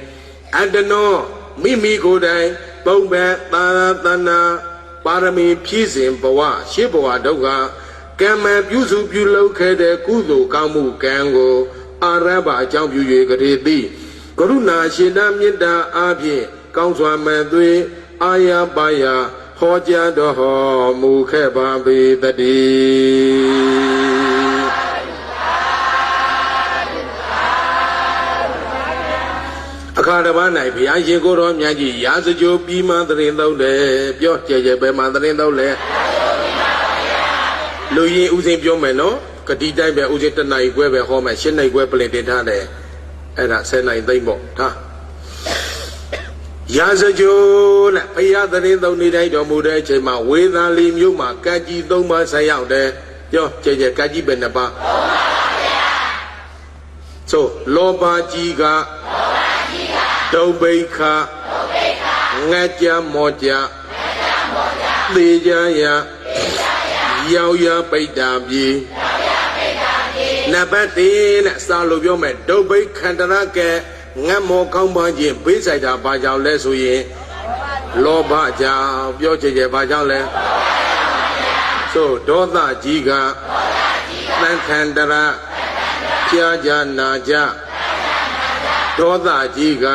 And the no, Mimi Godai, Boba, Tana. Parami Pizim Bawa, Shibawa Doga, Kama Yuzu Buloke, Kudu, Kamu, Kango, Araba, Jambu Yagati, Coruna, Shidam Yeda, Abi, Kanswa Madui, Aya Baya, Hoja Doho, Mukeba, the D. Akadabana, I go on Yaji, Yazajo, be mother in the Pioche, by mother in the le. Louis Uzim Jomeno, Katita, Uzeta Night, Webber home, and Shenai Webley did her, and I said, I think, Yazajo, Paya the Rindo Nidai Domude, my way, I leave you, my Kaji, don't must say out there, Yo, Kaji Benaba. So, Loba Jiga. Dobeka, Naja Moja, သေကြရရောက်ရပိတ္တာပြေနံပါတ်1နဲ့စာလို့ပြောမယ်ဒုဗိခန္တရကဲငတ်မောကောင်းပါခြင်းဘေးဆိုင်တာဘာကြောင့်လဲဆိုရင်လောဘကြောင့်ပြောချင်ကြဘာကြောင့်လဲဆိုဒေါသကြီးကသံခန္တရကြာကြနာကြဒေါသကြီးက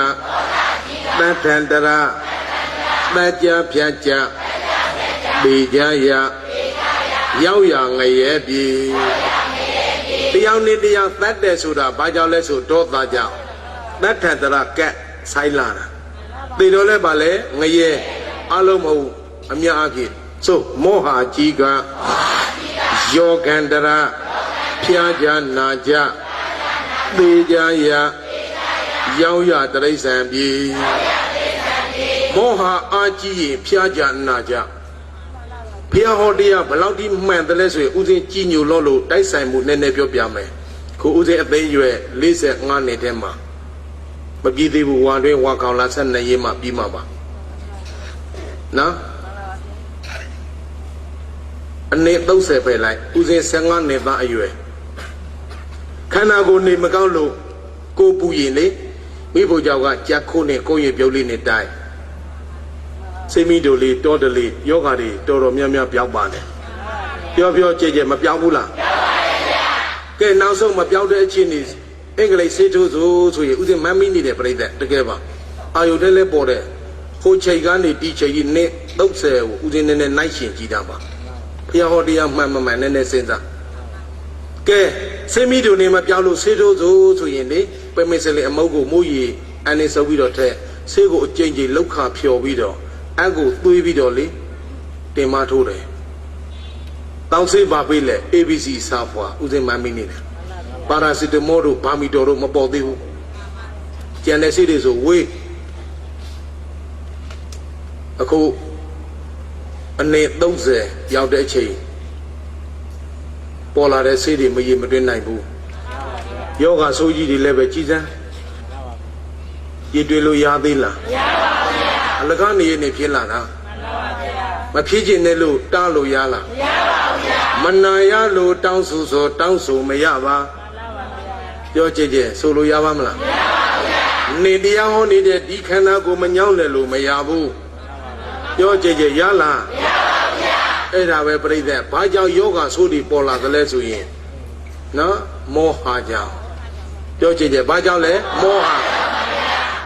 သံခန္တရသကြဖြတ်ကြပေကြရရောက်ရငရဲပြီတရားနဲ့တရားသတ်တယ်ဆိုတာဘာကြောင့်လဲဆိုဒေါသကြောင့်သတ္ထတရကက်ဆိုင်လာတာသေတော့လဲပါလေငရဲအလုံးမဟုတ်အများအပြည့်ဆိုမောဟကြီးကယောဂန္တရဖျားကြနာကြသေကြရရောက်ရတရိစ္ဆာန်ပြီမောဟအာကြီးရင်ဖျားကြနာကြဖျားဟောတရားဘလောက်ထိမှန်တယ်လဲဆိုရင်ဥစဉ်ကြီးညိုလို့တိုက်ဆိုင်မှုနည်းနည်းပြောပြမယ်ခုဥစဉ်အသိရွယ်45နှစ်ထဲမှာမပြည့်သေးဘူးဝါတွင်းဝါကောင်လာ12ရက်မှပြီးမှာပါနော်အနေ30ပဲလိုက်ဥစဉ်15နှစ်သားအရွယ်ခန္ဓာကိုယ်နေမကောင်းလို့ကိုပူရင်လေမိဖို့ကြောင့်ကကြက်ခိုးနဲ့ကိုယ်ရပြုတ်လေးနဲ့တိုင်းစိမီတို့လေးတောတလေးယောဂါတွေတော်တော်များများပြောင်းပါတယ်ပြောကြဲမပြောင်းဘူးလားပြောင်းပါရဲ့ဗျာကဲနောက်ဆုံးမပြောင်းတဲ့အချင်းနေအင်္ဂလိပ်စေထိုးဆိုရင်ဥစဉ်မမ်းမိနေတဲ့ပြိတ္တတကယ်ပါအာယုတဲလဲပေါ်တဲ့ဟိုချိန်ကနေဒီချိန်ကြီးနဲ့30ကိုဥစဉ်နဲ့နိုင်ရှင်ကြည့်တာပါဖျားဟောတရားမှန်မှန်နည်းနည်းစဉ်းစားကဲစိမီတို့နေမပြောင်းလို့စေထိုးဆိုရင်လေပမစ်စလေအမုတ်ကိုမိုးရီအနေဆုပ်ပြီးတော့ထက်ဆေးကိုအကျဉ်းကြီးလောက်ခါဖြော်ပြီးတော့အကိုသွေးပြီးတော့လေတင်မထိုးတယ်တောင်းဆေးပါပေးလေ ABC စာဖွာဥစဉ်မမ်းမိနေတယ်ပါရာစီတမောတို့ဘာမီတော်တို့မပေါ်သေးဘူးကျန်တဲ့ဆေးတွေဆိုဝေးအခုအနေ30ရောက်တဲ့အချိန်ပေါ်လာတဲ့ဆေးတွေမရေမတွင်းနိုင်ဘူးယောဂဆိုးကြီးတွေလည်းပဲကြီးစမ်းရေတွေ့လို့ရသေးလားမရပါဘူးဗျာအလကားနေနေဖြစ်လာတာမဖြစ်ချင်တဲ့လို့တားလို့ရလားမရပါဘူးဗျာမနာရလို့တောင်းဆိုတောင်းဆိုမရပါပြောကြည့်ဆိုလို့ရပါမလားမရပါဘူးဗျာနေတရားဟောနေတဲ့ဒီခန္ဓာကိုမညောင်းလဲလို့မရဘူးပြောကြည့်ရလားမရပါဘူးဗျာအဲ့ဒါပဲပြိဿဘာကြောင့်ယောဂဆိုးတွေပေါ်လာသလဲဆိုရင်နော်မောဟကြောင့်ပြောကြည့်ဘာကြောင့်လဲမောဟ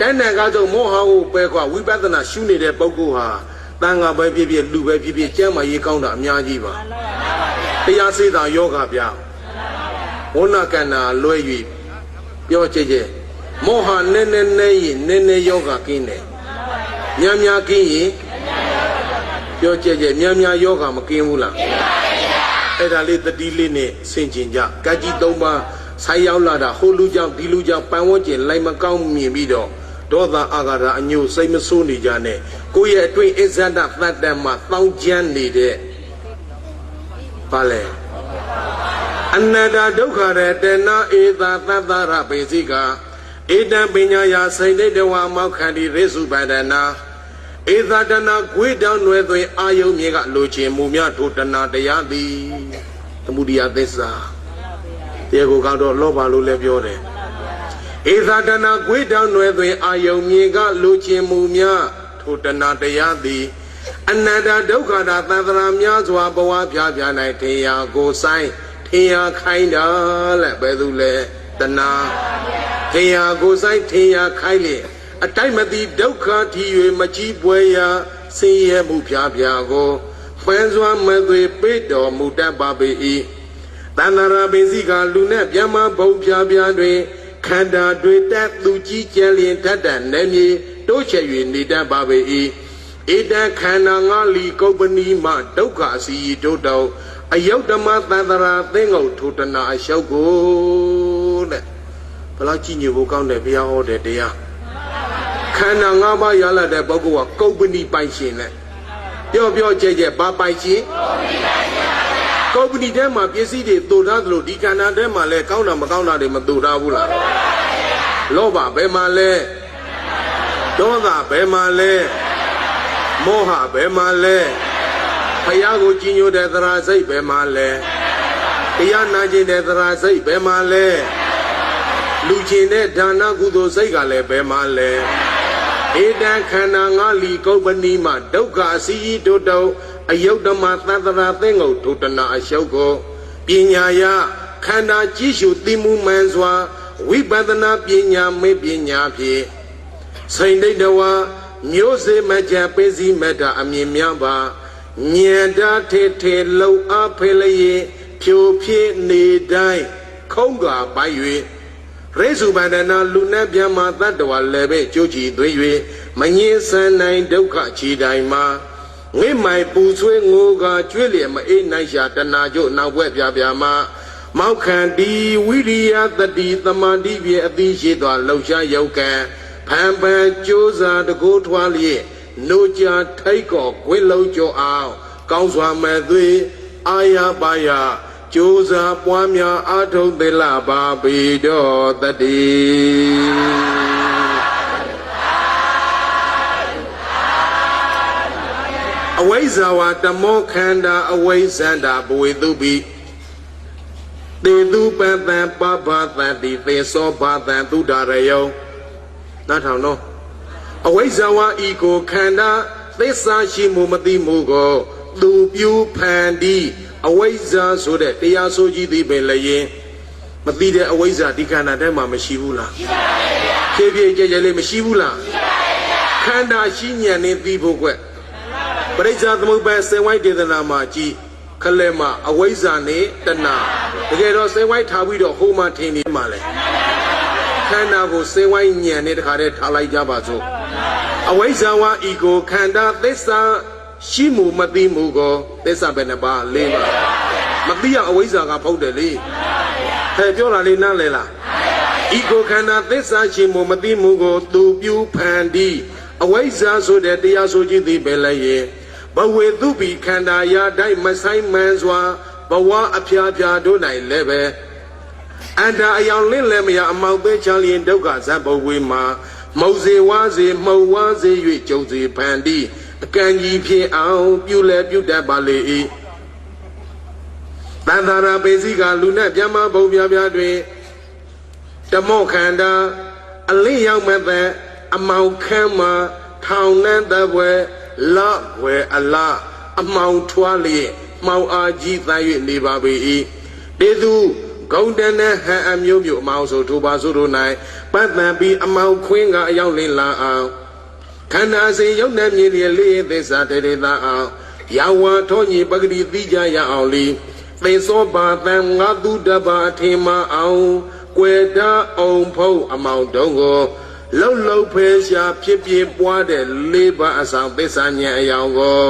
တဏ္ဍာကတော့မောဟကိုပဲကွာဝိပဿနာရှုနေတဲ့ပုဂ္ဂိုလ်ဟာတန်ခါပဲဖြစ်ဖြစ်လူပဲဖြစ်ဖြစ်ကျမ်းမာရေးကောင်းတာအများကြီးပါတရားစေတာယောဂဗျာဝဏကန္နာလွဲ၍ပြောကြည့်မောဟနည်းနည်းရင်နည်းနည်းယောဂကင်းတယ်များများကင်းရင်ပြောကြည့်များများယောဂမကင်းဘူးလားကင်းပါဗျာအဲ့ဒါလေးတတိလေးနဲ့ဆင်ကျင်ကြကကြီး3ပါးဆိုင်ရောက်လာတာဟိုလူကြောင့်ဒီလူကြောင့်ပန်ဝန်းကျင်လိုက်မကောင်းမြင်ပြီးတော့ဒေါသအာဃာတအညို့စိတ်မဆိုးနေကြနဲ့ကိုယ့်ရဲ့အတွင်းအစ္ဆန္ဒသတ္တမှာတောင်းကျမ်းနေတဲ့ဘာလဲအနတ္တဒုက္ခရတနာဧသာသတ္တရပေစီကဧတံပညာယာစိတ်တဝမောက္ခန္တိရေစုပန္ဒနာဧသာတနာဂွေတောင်းနွယ်သွင်းအာယုံမြေကလိုချင်မူများထိုတနာတရားသည်သမုဒိယသစ္စာတရားကိုကတော့လောဘလို့လည်းပြောတယ်ဧသာတနာဂွေတောင်းနွယ်သွင်းအာယုံမြေကလိုချင်မူများထိုတနာတရားသည်အနန္တဒုက္ခတာသံသရာများစွာဘဝပြပြ၌ထေယကိုဆိုင်ထေယခိုင်းတာတဲ့ဘယ်သူလဲတနာထေယကိုဆိုင်ထေယခိုင်းလေအတိုက်မသိဒုက္ခထီ၍မကြည်ပွဲရာဆင်းရဲမှုပြပြကိုပန်းစွာမသွေပေးတော်မူတတ်ပါပေ၏တဏ္ဍရာပင်စီကလူနဲ့ဗျမဘုံပြပြတွင်ခန္ဓာတွေတက်သူကြီးကျယ်လျင်တတ်တဲ့နေမြေတိုးချဲ့၍နေတတ်ပါပေ၏ဧတခန္ဓာငါလီကုပ္ပဏီမှဒုက္ခအစီတို့တော်အယုတ်ဓမ္မသန္တရာသင်္ဂုတ်ထိုတနာအရှုပ်ကိုတဲ့ဘလောက်ကြည့်ညိုဖို့ကောင်းတယ်ဘုရားဟောတဲ့တရားခန္ဓာ၅ပါးရလာတဲ့ပုဂ္ဂိုလ်ကကုပ္ပဏီပိုင်ရှင်နဲ့ပြောကြဲဘာပိုင်ရှင်ကုပ္ပဏီထဲမှာပစ္စည်းတွေတူထားသလိုဒီခန္ဓာထဲမှာလည်းကောင်းတာမကောင်းတာတွေမတူထားဘူးလားလောဘဘယ်မှာလဲဒေါသဘယ်မှာလဲမောဟဘယ်မှာလဲ ဖယားကိုကြည်ညိုတဲ့သရာစိတ်ပဲမှာလဲတရားနာကျင်တဲ့သရာစိတ်ပဲမှာလဲလူချင်းတဲ့ဒါနကုသိုလ်စိတ်ကလည်းပဲမှာလဲဧတံခန္ဓာငါလီကုပ္ပဏီမှာဒုက္ခအစီဤတုတုအယုတ်တမသတ္တရာသိငုတ်ဒုတနာအရှုပ်ကိုပညာယခန္ဓာကြည့်ရှုသိမှုမှန်စွာဝိပဿနာပညာမေပညာဖြင့်စိန်ဒိဋ္ဌဝါမျိုးစေမကြပေးစီမတ္တအမြင်များပါဉာဏ်ဓာထေထေလုံအားဖေလျင်ဖြိုဖြစ်နေတိုင်းခုံးကာပိုက်၍ရိစုပန္ဒနာလူနဲ့ပြမတတ္တဝါလည်းပဲကြိုးချီသွေး၍မငင်းဆန်နိုင်ဒုက္ခချီတိုင်းမှာငိမိုင်ပူဆွေးငိုကကျွေးလျက်မအေးနိုင်ရှာတဏှာကျို့နောက်ဘက်ပြပြမှာမောက်ခန္တီဝိရိယတတိသမာဓိဖြင့်အသိရှိသောလှုပ်ရှားယုတ်ကံဖန်ပန်ကြိုးစားတကိုးထွားလျက်နိုကြထိုက်ကောကွင်းလုံးကြောအောင်ကောင်းစွာမဲ့သွေးအာရပါယကြိုးစားပွားများအားထုတ်သလပါပေတော်တတိအဝိဇ္ဇာဝတမောခန္ဓာအဝိဇ္ဇန္တာဘဝေတုပိတေတုပတံပပသံတိသေသောဘာတံသုဒ္ဓရယောနားထောင်တော့အဝိဇ္ဇာဝဤကိုခန္ဓာသစ္စာရှိမှုမသိမှုကိုသူပြုဖန်တီးအဝိဇ္ဇာဆိုတဲ့တရားဆိုကြီးသည်ပင်လည်းမသိတဲ့အဝိဇ္ဇာဒီခန္ဓာထဲမှာမရှိဘူးလားရှိပါရဲ့ဖြည်းဖြည်းကြဲကြဲလေးမရှိဘူးလားရှိပါရဲ့ခန္ဓာရှိဉာဏ်နဲ့သိဖို့ကွပရိစ္ဆာသမုပ္ပါစေဝိုက်ဒေသနာမှာကြည်ခလဲမှာအဝိဇ္ဇာနဲ့တဏှာတကယ်တော့စေဝိုက်ထားပြီးတော့ဟိုမှာထင်နေမှာလေခန္ဓာကိုစေဝိုက်ဉာဏ်နဲ့တခါတည်းထားလိုက်ကြပါစို့အဝိဇ္ဇာဝဤကိုခန္ဓာသစ္စာရှိမှုမသိမှုကိုသစ္စာပဲနှစ်ပါး၄ပါးမသိရအဝိဇ္ဇာကဖုတ်တယ်လေဟဲ့ပြောတာလေးနားလဲလားဤကိုခန္ဓာသစ္စာရှိမှုမသိမှုကိုသူပြုဖန်တီးအဝိဇ္ဇာဆိုတဲ့တရားဆိုခြင်းသည်ပဲလည်းဘဝေသူပိခန္ဓာရာတိုင်းမဆိုင်မှန်စွာဘဝအဖျားဖျားတို့နိုင်လည်းပဲအန္တာအယောင်လင့်လည်းမရအမောက်သေးချလျင်ဒုက္ခဇတ်ဘဝေမှာမုံစေဝါစေမှုံဝါစေ၍ကြုံစေဖန်တီးအကံကြီးဖြစ်အောင်ပြုလဲပြုတတ်ပါလေ၏တန်သာရာပေစီကလူနဲ့ပြမဘုံပြပြတွင်ဓမောခန္ဓာအလင်းရောက်မဲ့တဲ့အမောင်ခမ်းမှာထောင်နှံတပွဲလဝဲအလားအမောင်ထွားလျက်မှောင်အားကြီးတန်း၍နေပါပေ၏တေသူဂုံတန်နဲ့ဟန်အမျိုးမျိုးအမောင်ဆိုထိုပါဆိုတို့၌ပတ်တန်ပြီးအမောင်ခွင်းကအရောက်လင်းလာအောင်ခန္ဓာစဉ်ရုပ်နဲ့မြင်လျက်လေးသစ္စာတေတေသာအောင်ယာဝါထောညီပဂတိသိကြရအောင်လီသေသောဘာတံငါသူတပါအထင်မအောင်ကွယ်တာအောင်ဖုံးအမောင်တုံးကိုလှုပ်လှုပ်ဖဲရှာဖြစ်ဖြစ်ပွားတဲ့လေးပါးအဆောင်သစ္စာဉာဏ်အယောင်ကို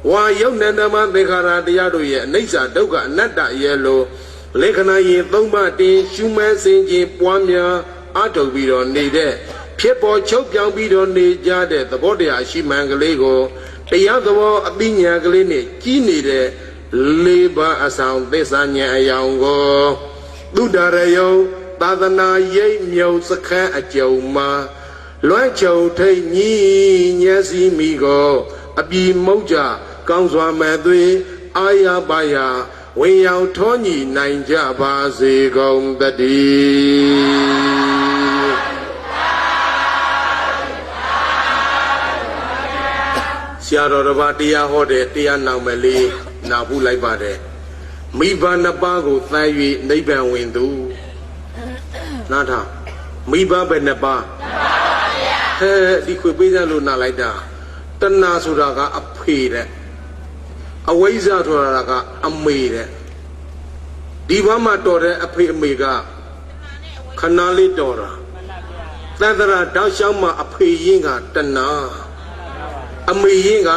ဝါယုတ်နန္ဒမသေခါရတရားတို့ရဲ့အနိစ္စဒုက္ခအနတ္တရဲ့လိုလေခဏရင်သုံးပါးတင်ရှုမဲစင်ခြင်းပွားများအထုတ်ပြီးတော့နေတဲ့ဖြစ်ပေါ်ချုပ်ပြောင်ပြီးတော့နေကြတဲ့သဘောတရားရှိမှန်ကလေးကိုတရားသဘောအသိဉာဏ်ကလေးနဲ့ကြီးနေတဲ့လေးပါးအဆောင်သစ္စာဉာဏ်အယောင်ကိုသုဒ္ဓရယောသာသနာရိပ်မြုံစခန်းအကျုံမှာလွမ်းချုံထိတ်ညီညက်စီမိကိုအပြီမုတ်ကြကောင်းစွာမဲ့သွေးအာရပါယဝင်ရောက်ထောညီနိုင်ကြပါစေကုန်တည်းဆရာတော်တစ်ပါးတရားဟောတဲ့တရားနောင်မယ်လေးနာဖို့လိုက်ပါတယ်မိဘနှစ်ပါးကိုသမ်း၍နိဗ္ဗာန်ဝင်သူနားထောင်မိဘပဲနှစ်ပါးဟဲ့ဒီခွေပေးစလို့နားလိုက်တာတဏှာဆိုတာကအဖေတဲ့အဝိဇ္ဇာဆိုတာကအမေတဲ့ဒီဘမှာတော်တဲ့အဖေအမေကခဏလေးတော်တာသန္တရာတောက်လျှောက်မှာအဖေရင်းကတဏှာအမေရင်းက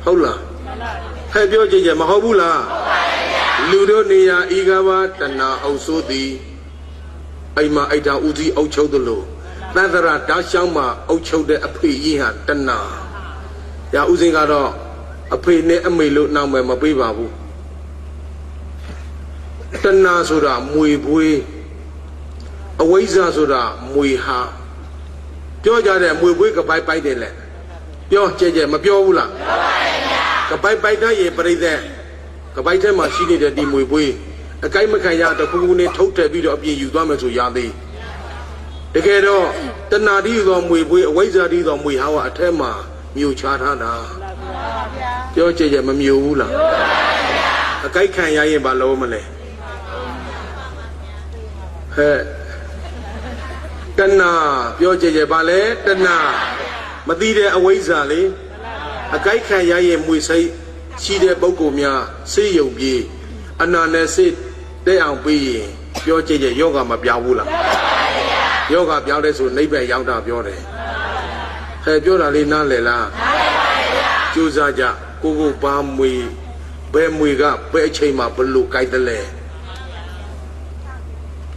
ဟုတ်လားဟဲ့ပြောကြည့်ကြမဟုတ်ဘူးလားလူတို့နေရာဤကဘာတဏှာအုပ်ဆိုးသည်အိမ်မှာအိတ်တာဦးစီးအုပ်ချုပ်သလိုသန္တရာတောက်လျှောက်မှာအုပ်ချုပ်တဲ့အဖေရင်းဟာတဏှာရာဦးစင်းကတော့အဖေနဲ့အမေလို့နောက်မယ်မပေးပါဘူးတဏှာဆိုတာမွေပွေးအဝိဇ္ဇာဆိုတာမွေဟာပြောကြတဲ့မွေပွေးကပိုက်တယ်လေပြောကြဲကြဲမပြောဘူးလားပြောပါရဲ့ဗျာ cái bài bài đó gì bây giờ cái bài thế mà xin đi để đi mùi bùi cái mà khai ra được cũng nên thấu trời video gì dù mà rồi ra đi để cái đó tân nào đi rồi mùi bùi quay ra đi rồi mùi hao thế mà nhiều cha thà đó cho chơi gì mà nhiều là cái khai ra gì bà lô mà này tân nào cho chơi gì bà lẽ tân nào mà đi để quay ra đi cái khai ra gì mùi say chỉ để bao gồm nhà sử dụng gì anh nói sẽ để ông bị cho chơi gì yoga mà biểu vũ là yoga biểu đấy rồi lấy về yoga biểu đấy hay biểu là lên nan là chú gia gia cô ba mươi bé mùi gà bé chơi mà bận lục cái đó lệ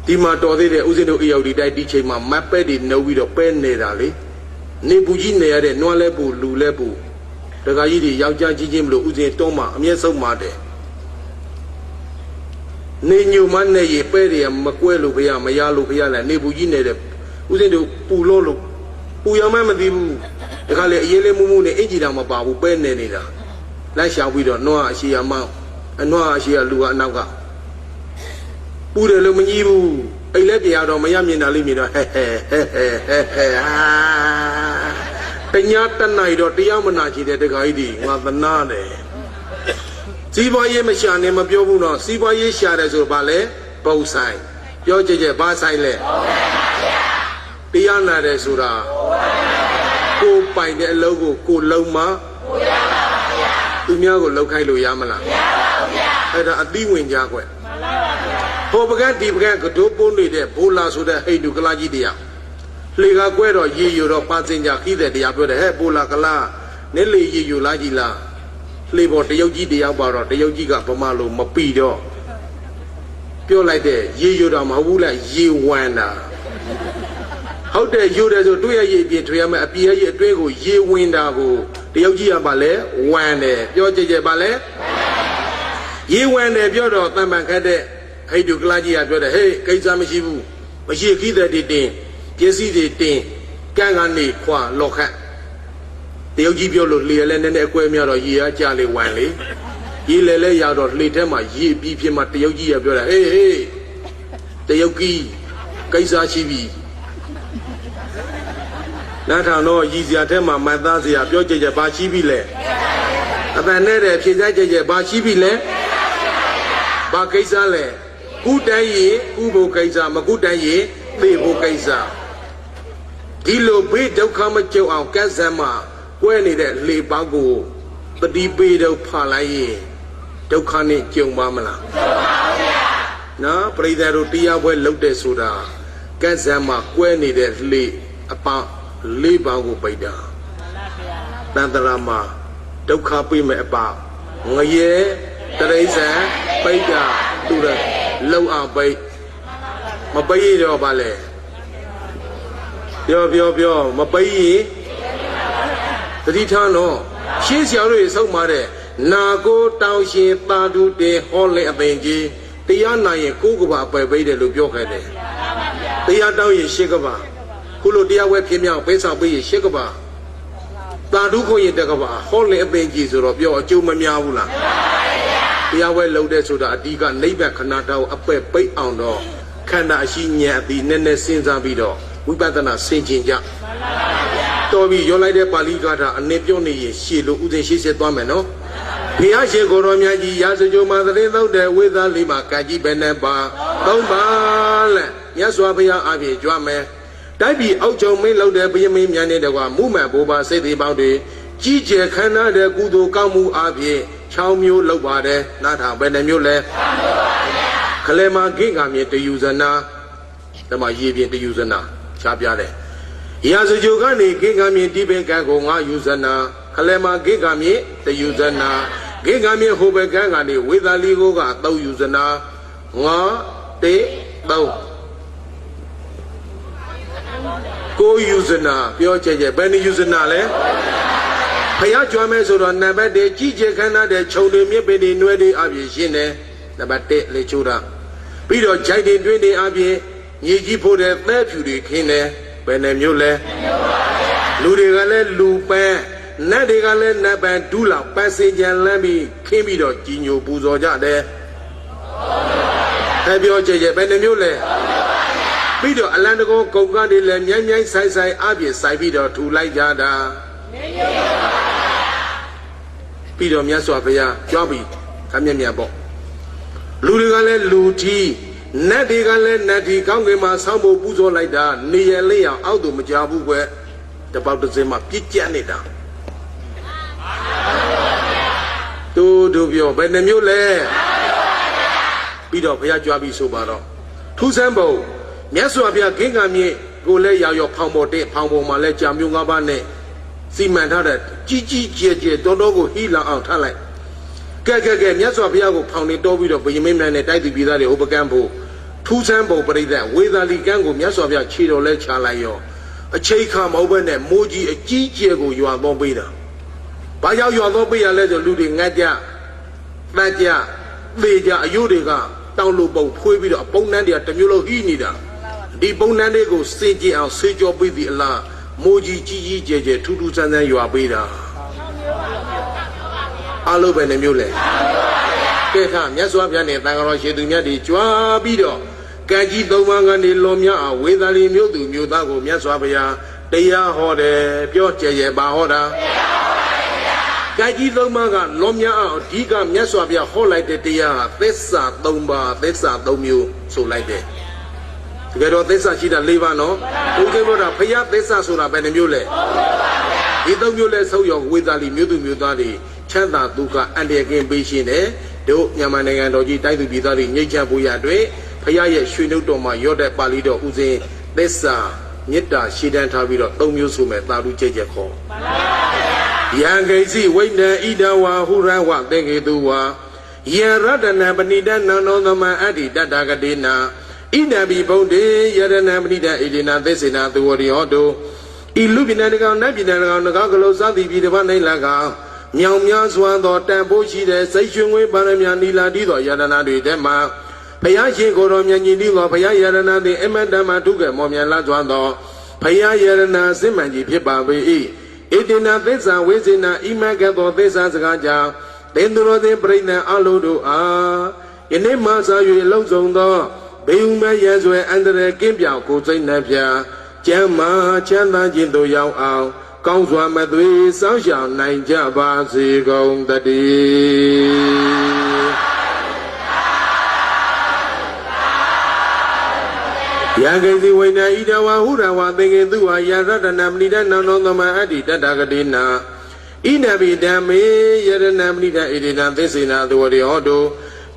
thì mà đó thì để uống được yêu đi đây đi chơi mà map bé đi nấu đi đó bé này là lý nếu bùi gì này để nói lẽ bù lù lẽ bù đó cái gì thì yêu cha chỉ chim lù uống to mà em sống mà đấy nếu nhiều mà này gì bé thì mà quê lù bây giờ mà ya lù bây giờ là nếu bùi gì này để uống được bù lô lù bù ya mà thì cái này yên lẽ mu này ít gì đâu mà bảo bù bé này là lại sao bây giờ nó chỉ là mau nó chỉ là lù anh nào cả bù để lù mình yêu ấy lấy tiền đâu mà mình nào lấy mình đó cái nhà tân này đó thì mình nói chỉ để cái gì mà tân na này si bao nhiêu mà xài này mà biểu bù nó si bao nhiêu xài này rồi bà lẽ bao sai cho chơi ba sai lẽ thì anh này để rồi đó cô phải để lâu cô lâu mà tụi nhau có lâu khai lâu ya mà là hay là đi nguyên gia quậy hồ bậc anh đi bậc anh có chỗ bốn người để bố la số để hay đủ cái gì đi à lấy cái quay rồi gì rồi ba sinh gia khi để đi à rồi hay bố la cái la nếu lấy gì rồi là gì là lấy bỏ để yêu gì đi à bảo rồi để yêu gì cả bao mà luôn mà pi đó biểu lại để gì rồi đó mà bố là gì quan à hậu để yêu để rồi tôi là gì biết tôi mà pi gì tôi có gì quan đó có để yêu gì à bà lẽ quan này biểu chơi bà lẽ gì quan này biểu đó tam bằng cái đấy hay được cái gì à biểu đấy hey cái gì mà chỉ khi để đi tiền cái gì để tiền cái ngành này khoa lọc khác để yêu gì biểu luật lìa lên nên quay miêu rồi gì à cha lì quan lì gì lệ giàu rồi lì thế mà gì bị phía mặt để yêu gì à biểu đấy hey để yêu cái gì chỉ vì nãy thằng nó gì giờ thế mà ta gì à biểu chơi ba chi bị lệ à ta này để phía dưới chơi ba chi bị lệ ba cái gì lệ cú đại gì cú bộ cái gì mà cú đại gì bị bộ cái gì đi lô bị đâu không mà chịu ao cái gì mà quên đi để lì bao gù đi bị đâu phá lại gì đâu không đi chịu mà là nó bây giờ rồi đi ao quên lâu để sửa cái gì mà quên đi để lì apa lì bao gù bây giờ đang ta làm mà đâu không bị mẹ bảo người ye tới sẽ bây giờ tu rồi lâu à bây mà bây giờ bà lẽ biểu mà bây gì thì thằng nó xin chào rồi sống mà đấy na cô tao xin ta du để họ lẽ bên gì thì anh này cô của bà bây để lúc biểu cái đấy thì anh tao xin cái bà cô lúc đi ăn quay phim nhau bây giờ bây giờ xin cái bà ta du coi cái bà họ lẽ bên gì rồi biểu chú mà nhau là thì ăn quay lâu để rồi đã đi cả lấy về khăn nào ấp về bây ông đó khăn đã xin nhẹ thì nên xin ra bị đó quý bà ta là xin chuyện gì tôi bị vô lại để Bali cả ra anh emပြောnày xí lô uống xí sẽ toan mày nó thì anh sẽ có rồi nhà gì nhà sẽ cho mà tới đâu để với ta đi mà cái gì bên này bà không bà lẽ nhà xóa bây giờ ai bị cho mày đại bị áo chồng mấy lâu để bây giờ mấy nhà này được qua mua mẹ bố bà sẽ đi bao đi chỉ chế khăn nào để cụ đồ cao mu ai bị chao miêu lâu bà để na thằng bên này miêu lẽ khởi lên mà cái cảm nhận từ user na để mà gì biến từ user na chả biết đấy ya su ju cái này cái cảm nhận đi bên cái của ngã user na khởi lên mà cái cảm nhận từ user na cái cảm nhận hồ bên cái này với ta li của cả tàu user na ngã tế tàu cô user na biểu chơi bên user na lẽ phải cho mấy số đó nãy bây để chỉ chế khăn nào để châu đi miếng bên đi nuôi đi áp dụng xin này nãy bây để lấy chỗ đó bây giờ chạy đi nuôi đi áp dụng như chỉ phụ để té phiêu đi khi này bên này nhiều lẽ lù đi cái này lù bè နတ်တွေကလည်းနတ်ပန်ဒူးလောက်ပန်းစင်ကြံလမ်းပြီးခင်းပြီးတော့ကြီးညိုပူဇော်ကြတယ်။ပြောကြရဲ့ဘယ်နှမျိုးလဲပြီးတော့အလံတကောကုံကနေလည်းမြိုင်းမြိုင်းဆိုင်ဆိုင်အပြည့်ဆိုင်ပြီးတော့ထူလိုက်ကြတာပြီးတော့မြတ်စွာဘုရားကြွားပြီးခမျက်မြတ်ပေါ့လူတွေကလည်းလူကြီးနတ်တွေကလည်းနတ်ဒီကောင်းကင်မှာဆောင်းဖို့ပူဇော်လိုက်တာနေရလေးအောင်အောက်သူမကြဘူးကွတပေါက်တစ်စင်းမှာပြစ်ကျက်နေတာတို့ပြောဘယ်နှမျိုးလဲပြီးတော့ဘုရားကြွားပြီးဆိုပါတော့ထူးဆန်းပုံမြတ်စွာဘုရားဂင်္ဂမြင့်ကိုလည်းရောက်ရောက်ဖောင်ပေါ်တဲ့ဖောင်ပေါ်မှာလည်းကြာမျိုး၅ပါးနဲ့စီမံထားတဲ့ကြီးကြီးကျယ်ကျယ်တော်တော်ကိုဟိလောင်အောင်ထားလိုက်ကဲမြတ်စွာဘုရားကိုဖောင်နေတော်ပြီးတော့ဗိယမင်းများနဲ့တိုက်သူပြည်သားတွေဥပကံဖို့ထူးဆန်းပုံပရိသတ်ဝေသာလီကံကိုမြတ်စွာဘုရားခြေတော်လဲချလိုက်ရောအချိတ်ခါမဟုတ်ဘဲနဲ့မိုးကြီးအကြီးကျယ်ကိုရွာသွန်းပေးတာဘာကြောင့်ရွာသွန်းပေးရလဲဆိုလူတွေငတ်ကြတတ်ကြသေကြအယုတွေကတောင်းလို့ပုံဖွေးပြီးတော့ပုံနှန်းတွေကတစ်မျိုးလုံးဟိနေတာဒီပုံနှန်းတွေကိုစင်ကြင်အောင်ဆေးကြောပေးသည့်အလားမိုးကြီးကြီးကျယ်ကျယ်ထူးထူးဆန်းဆန်းရွာပေးတာအလုံးပဲနှမျိုးလဲကဲခါမြတ်စွာဘုရားနဲ့တန်ခါတော်ရှင်သူမြတ်တွေကြွားပြီးတော့ကံကြီးသုံးပါးကနေလွန်မြောက်အောင်ဝေသာလီမြို့သူမြို့သားကိုမြတ်စွာဘုရားတရားဟောတယ်ပြောကြရဲ့ပါဟောတာကံကြီးသုံးပါးကလွန်မြောက်အောင်အဓိကမြတ်စွာဘုရားဟောလိုက်တဲ့တရားဟာသစ္စာ၃ပါးသစ္စာ၃မျိုးဆိုလိုက်တယ်တကယ်တော့သစ္စာရှိတာ၄ပါးနော်ဘုရားပြောတာဘုရားသစ္စာဆိုတာဘယ်နှမျိုးလဲဒီ၃မျိုးလဲဆုပ်ရောဝေသာလီမြို့သူမြို့သားတွေချမ်းသာဒုက္ခအန္တရာယ်ကင်းပေးရှင်တယ်တို့မြန်မာနိုင်ငံတော်ကြီးတိုက်သူပြည်သားတွေငြိမ်းချမ်းဖို့ရအတွက်ဘုရားရဲ့ရွှေနှုတ်တော်မှာရော့တဲ့ပါဠိတော်ဥစဉ်သစ္စာမေတ္တာရှင်းတန်းထားပြီးတော့၃မျိုးဆိုမဲ့သာဓုကြိတ်ချက်ခေါ်ယံဂိစီဝိတ္တဣဒဝါဟုရဝသင်္ကေတုဝါယံရတနာပဏိတနန္ဒောသမအတ္တိတတ္တကတိနာဣဒံဘိဘုံတေယရဏပဏိတဣဒိနာသစ္စေနာသူဝရိဟောတုဤလူပိဏတကောင်နတ်ပိဏတကောင်ငကောက်ကလေးစသည်ပြည်တစ်ပတ်နိုင်လာကောင်မြောင်များစွာသောတန်ဖိုးရှိတဲ့စိတ်ရွှင်ငွေပါရမီနီလာတိသောယရဏတွေထဲမှာဘုရားရှင်ကိုယ်တော်မြတ်ကြီးသည်သောဘုရားယရဏသည်အမတ္တမဒုက္ခမောမြတ်လာစွာသောဘုရားယရဏစစ်မှန်ကြီးဖြစ်ပါပေ၏ဣတိနာသစ္စာဝိဇ္ဇနာဣမကသောသစ္စာစကားကြောင့်သင်္သူတော်သင်ပြိဋ္ဌာန်အလုံးတို့အားယနေ့မှစ၍လုံဆောင်သောဘေယုမရဆွေအန္တရာယ်ကင်းပြောင်ကိုယ်စိတ်နှပြကျမ်းမာချမ်းသာခြင်းတို့ရောက်အောင်ကောင်းစွာမသွေစောင့်ရှောက်နိုင်ကြပါစေကုန်တည်းယံကိစီဝိနဣဒဝါဟုရဝသင်္ကေတုဝါယရတနာမဏိတနန္ဒောသမအတ္တိတတ္တကတိနာဣနဘိဓမ္မေယရဏမဏိတဣဒိနာသစ္စေနာသဝရိဟောတု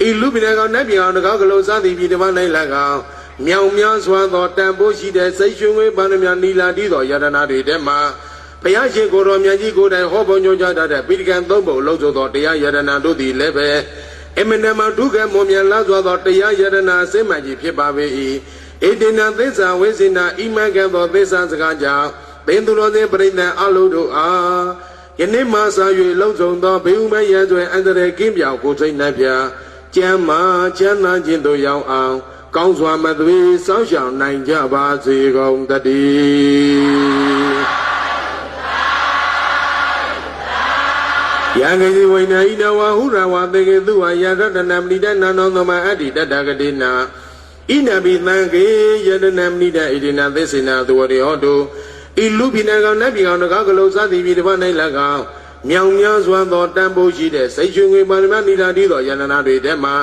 ဤလူပိဏကောင်နတ်ပြောင်တကောက်ကလေးစသည်ပြည်တစ်ပါး၌၎င်းမြောင်များစွာသောတန်ဖိုးရှိတဲ့စိတ်ရွှင်ငွေပါဏမြနီလာတိသောယရဏတွေထဲမှာဘုရားရှင်ကိုယ်တော်မြတ်ကြီးကိုယ်တိုင်ဟောပုံညွှန်ကြားတတ်တဲ့ပိဋကံ၃ပုံလုံးစုံသောတရားယရဏတို့သည်လည်းပဲအမနမဒုက္ခမောမြတ်လာစွာသောတရားယရဏအစစ်မှန်ကြီးဖြစ်ပါပေ၏ဣတိနာသစ္စာဝိဇ္ဇနာဣမကံသောသစ္စာစကားကြောင့်သင်သူတော်သင်ပြိဋ္ဌာန်အလုံးတို့အားယနေ့မှစ၍လုံးစုံသောဘေဥမယံဆွေအန္တရာယ်ကင်းပြောင်ကိုယ်စိတ်နှပြကျမ်းမာချမ်းသာခြင်းတို့ရောက်အောင်ကောင်းစွာမသွေစောင့်ရှောက်နိုင်ကြပါစေကုန်တည်းယံဂိဝိနဣဒဝါဟုရဝသင်္ကေတုဝါယရတနာမဏိတနန္ဒောသမအတ္တိတတ္တကတိနာဣနဘိသံဃေယရဏမဏိတဣဒိနာသစ္စေနာသဝရိဟောတုဤလူပိဏကောင်နတ်ပြည်ကောင်တကောက်ကလေးစသည်ပြည်တစ်ပတ်၌၎င်းမြောင်များစွာသောတန်ဖိုးရှိတဲ့စိတ်ရွှင်ငွေပါရမနီလာတိသောယန္တနာတွေထဲမှာ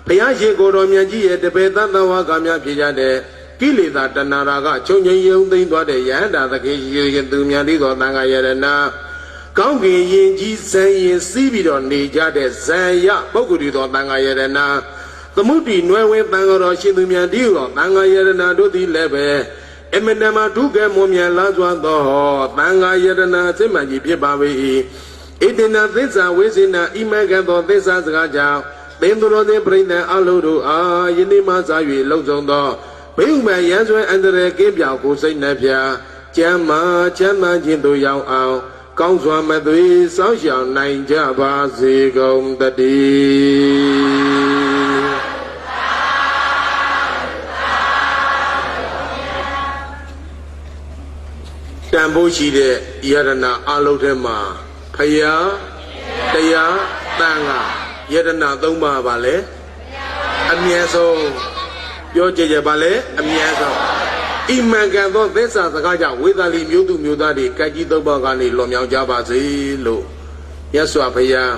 ဘုရားရှင်ကိုယ်တော်မြတ်ကြီးရဲ့တပည့်သတ္တဝါကများဖြစ်ကြတဲ့ကိလေသာတဏှာရာကချုပ်ငြိမ်ယုံသိမ့်သွားတဲ့ယဟန္တာသခင်ရှင်သူမြတ်တိသောသံဃာယရဏကောင်းကင်ရင်ကြီးဇံရင်စီးပြီးတော့နေကြတဲ့ဇံရပုဂ္ဂိုလ်တွေသောသံဃာယရဏသမုဒ္တိနွယ်ဝင်သံဃာတော်ရှင်သူမြတ်တိသောသံဃာယရဏတို့သည်လည်းပဲအမနမဒုက္ခမောမြတ်လာစွာသောသံဃာယရဏစစ်မှန်ကြီးဖြစ်ပါပေ၏ဣတိနာသစ္စာဝိဇ္ဇနာဣမကံသောသစ္စာစကားကြောင့်သင်သူတော်သင်ပြိဋ္ဌာန်အလုံးတို့အားယနေ့မှစ၍လုံဆောင်သောဘေဥမယံဆွေအန္တရာယ်ကင်းပြောင်ကိုယ်စိတ်နှပြကျမ်းမာချမ်းသာခြင်းတို့ရောက်အောင်ကောင်းစွာမသွေစောင့်ရှောက်နိုင်ကြပါစေကုန်တည်းတ ံဖို့ရှိတဲ့ယရနာအလုံးထဲမှာဖယားတရားတန်ခါယရနာ၃ပါးပါလေအမြဲဆုံးပြောကြကြပါလေအမြဲဆုံးဣမံကံသောသစ္စာစကားကြောင့်ဝေသာလီမျိုးသူမျိုးသားတွေကကြည်၃ပါးကနေလွန်မြောက်ကြပါစေလို့မြတ်စွာဘုရား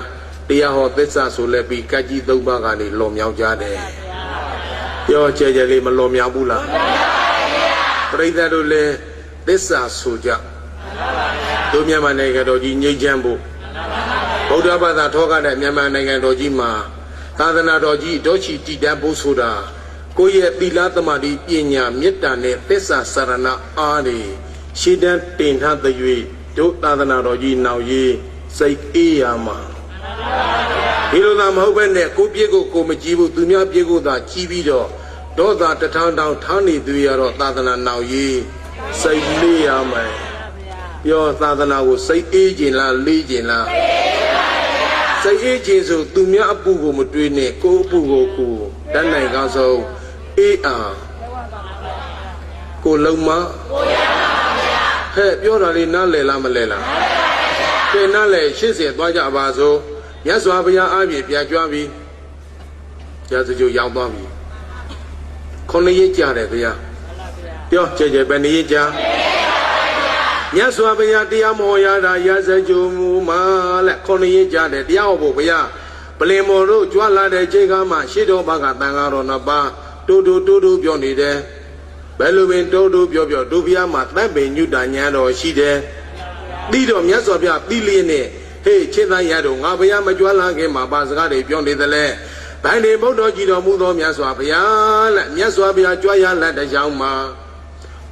တရားဟောသစ္စာဆိုလည်းပြီးကကြည်၃ပါးကနေလွန်မြောက်ကြတယ်ပြောကြကြလေးမလွန်မြောက်ဘူးလားပရိသတ်တို့လည်းသစ္စာဆိုကြတို့မြန်မာနိုင်ငံတော်ကြီးငြိမ်းချမ်းဖို့ဗုဒ္ဓဘာသာထောက်တဲ့မြန်မာနိုင်ငံတော်ကြီးမှာသာသနာတော်ကြီးတောချီတည်တတ်ဖို့ဆိုတာကိုယ့်ရဲ့သီလသမာဓိပညာမေတ္တာနဲ့သစ္စာစရဏအားတွေရှေ့တန်းတင်ထားတဲ့၍တို့သာသနာတော်ကြီးနောက်ရေးစိတ်အေးရမှာဒီလိုသာမဟုတ်ပဲနဲ့ကိုပြည့်ကိုမကြည့်ဘူးသူများပြည့်ကိုသာကြည့်ပြီးတော့ဒေါသတထောင်တောင်ထားနေသူရတော့သာသနာနောက်ရေးစိတ်လေးရမယ်ပြောသာသနာကိုစိတ်အေးခြင်းလားလေးခြင်းလားစိတ်အေးခြင်းဆိုသူများအပူကိုမတွေးနဲ့ကိုယ်အပူကိုကိုတတ်နိုင်ကောင်းဆုံးအေးအားကိုလုံးမဟဲ့ပြောတာလေးနားလည်လားမလဲလားကဲနားလည်80သွားကြပါစို့မြတ်စွာဘုရားအားဖြင့်ပြကြွားပြီးရာဇဂိုရောက်သွားပြီ9ရက်ကြာတယ်ဗျာပြောကြဲကြဲဘယ်နှစ်ရက်ကြာမြတ်စွာဘုရားတရားမောရတာရာဇဂိုမူမှာလက်9ရက်ကြာတယ်တရားဟောဖို့ဗျာပလင်မော်တို့ကြွလာတဲ့ချိန်ကမှရှေ့တော်ဘကတန်ဃာတော်နှစ်ပါးတိုးပြောနေတယ်ဘယ်လိုပင်တိုးပြောဒုဘုရားမှာတပ်ပင်ညုတညာတော်ရှိတယ်ပြီးတော့မြတ်စွာဘုရားပြီးလျင်းနဲ့ဟေးချစ်သားရတို့ငါဘုရားမကြွလာခင်မှာပါစကားတွေပြောနေသလဲဗိုင်းနေဗုဒ္ဓကြည်တော်မူသောမြတ်စွာဘုရားလက်မြတ်စွာဘုရားကြွရလက်တကြောင်မှာ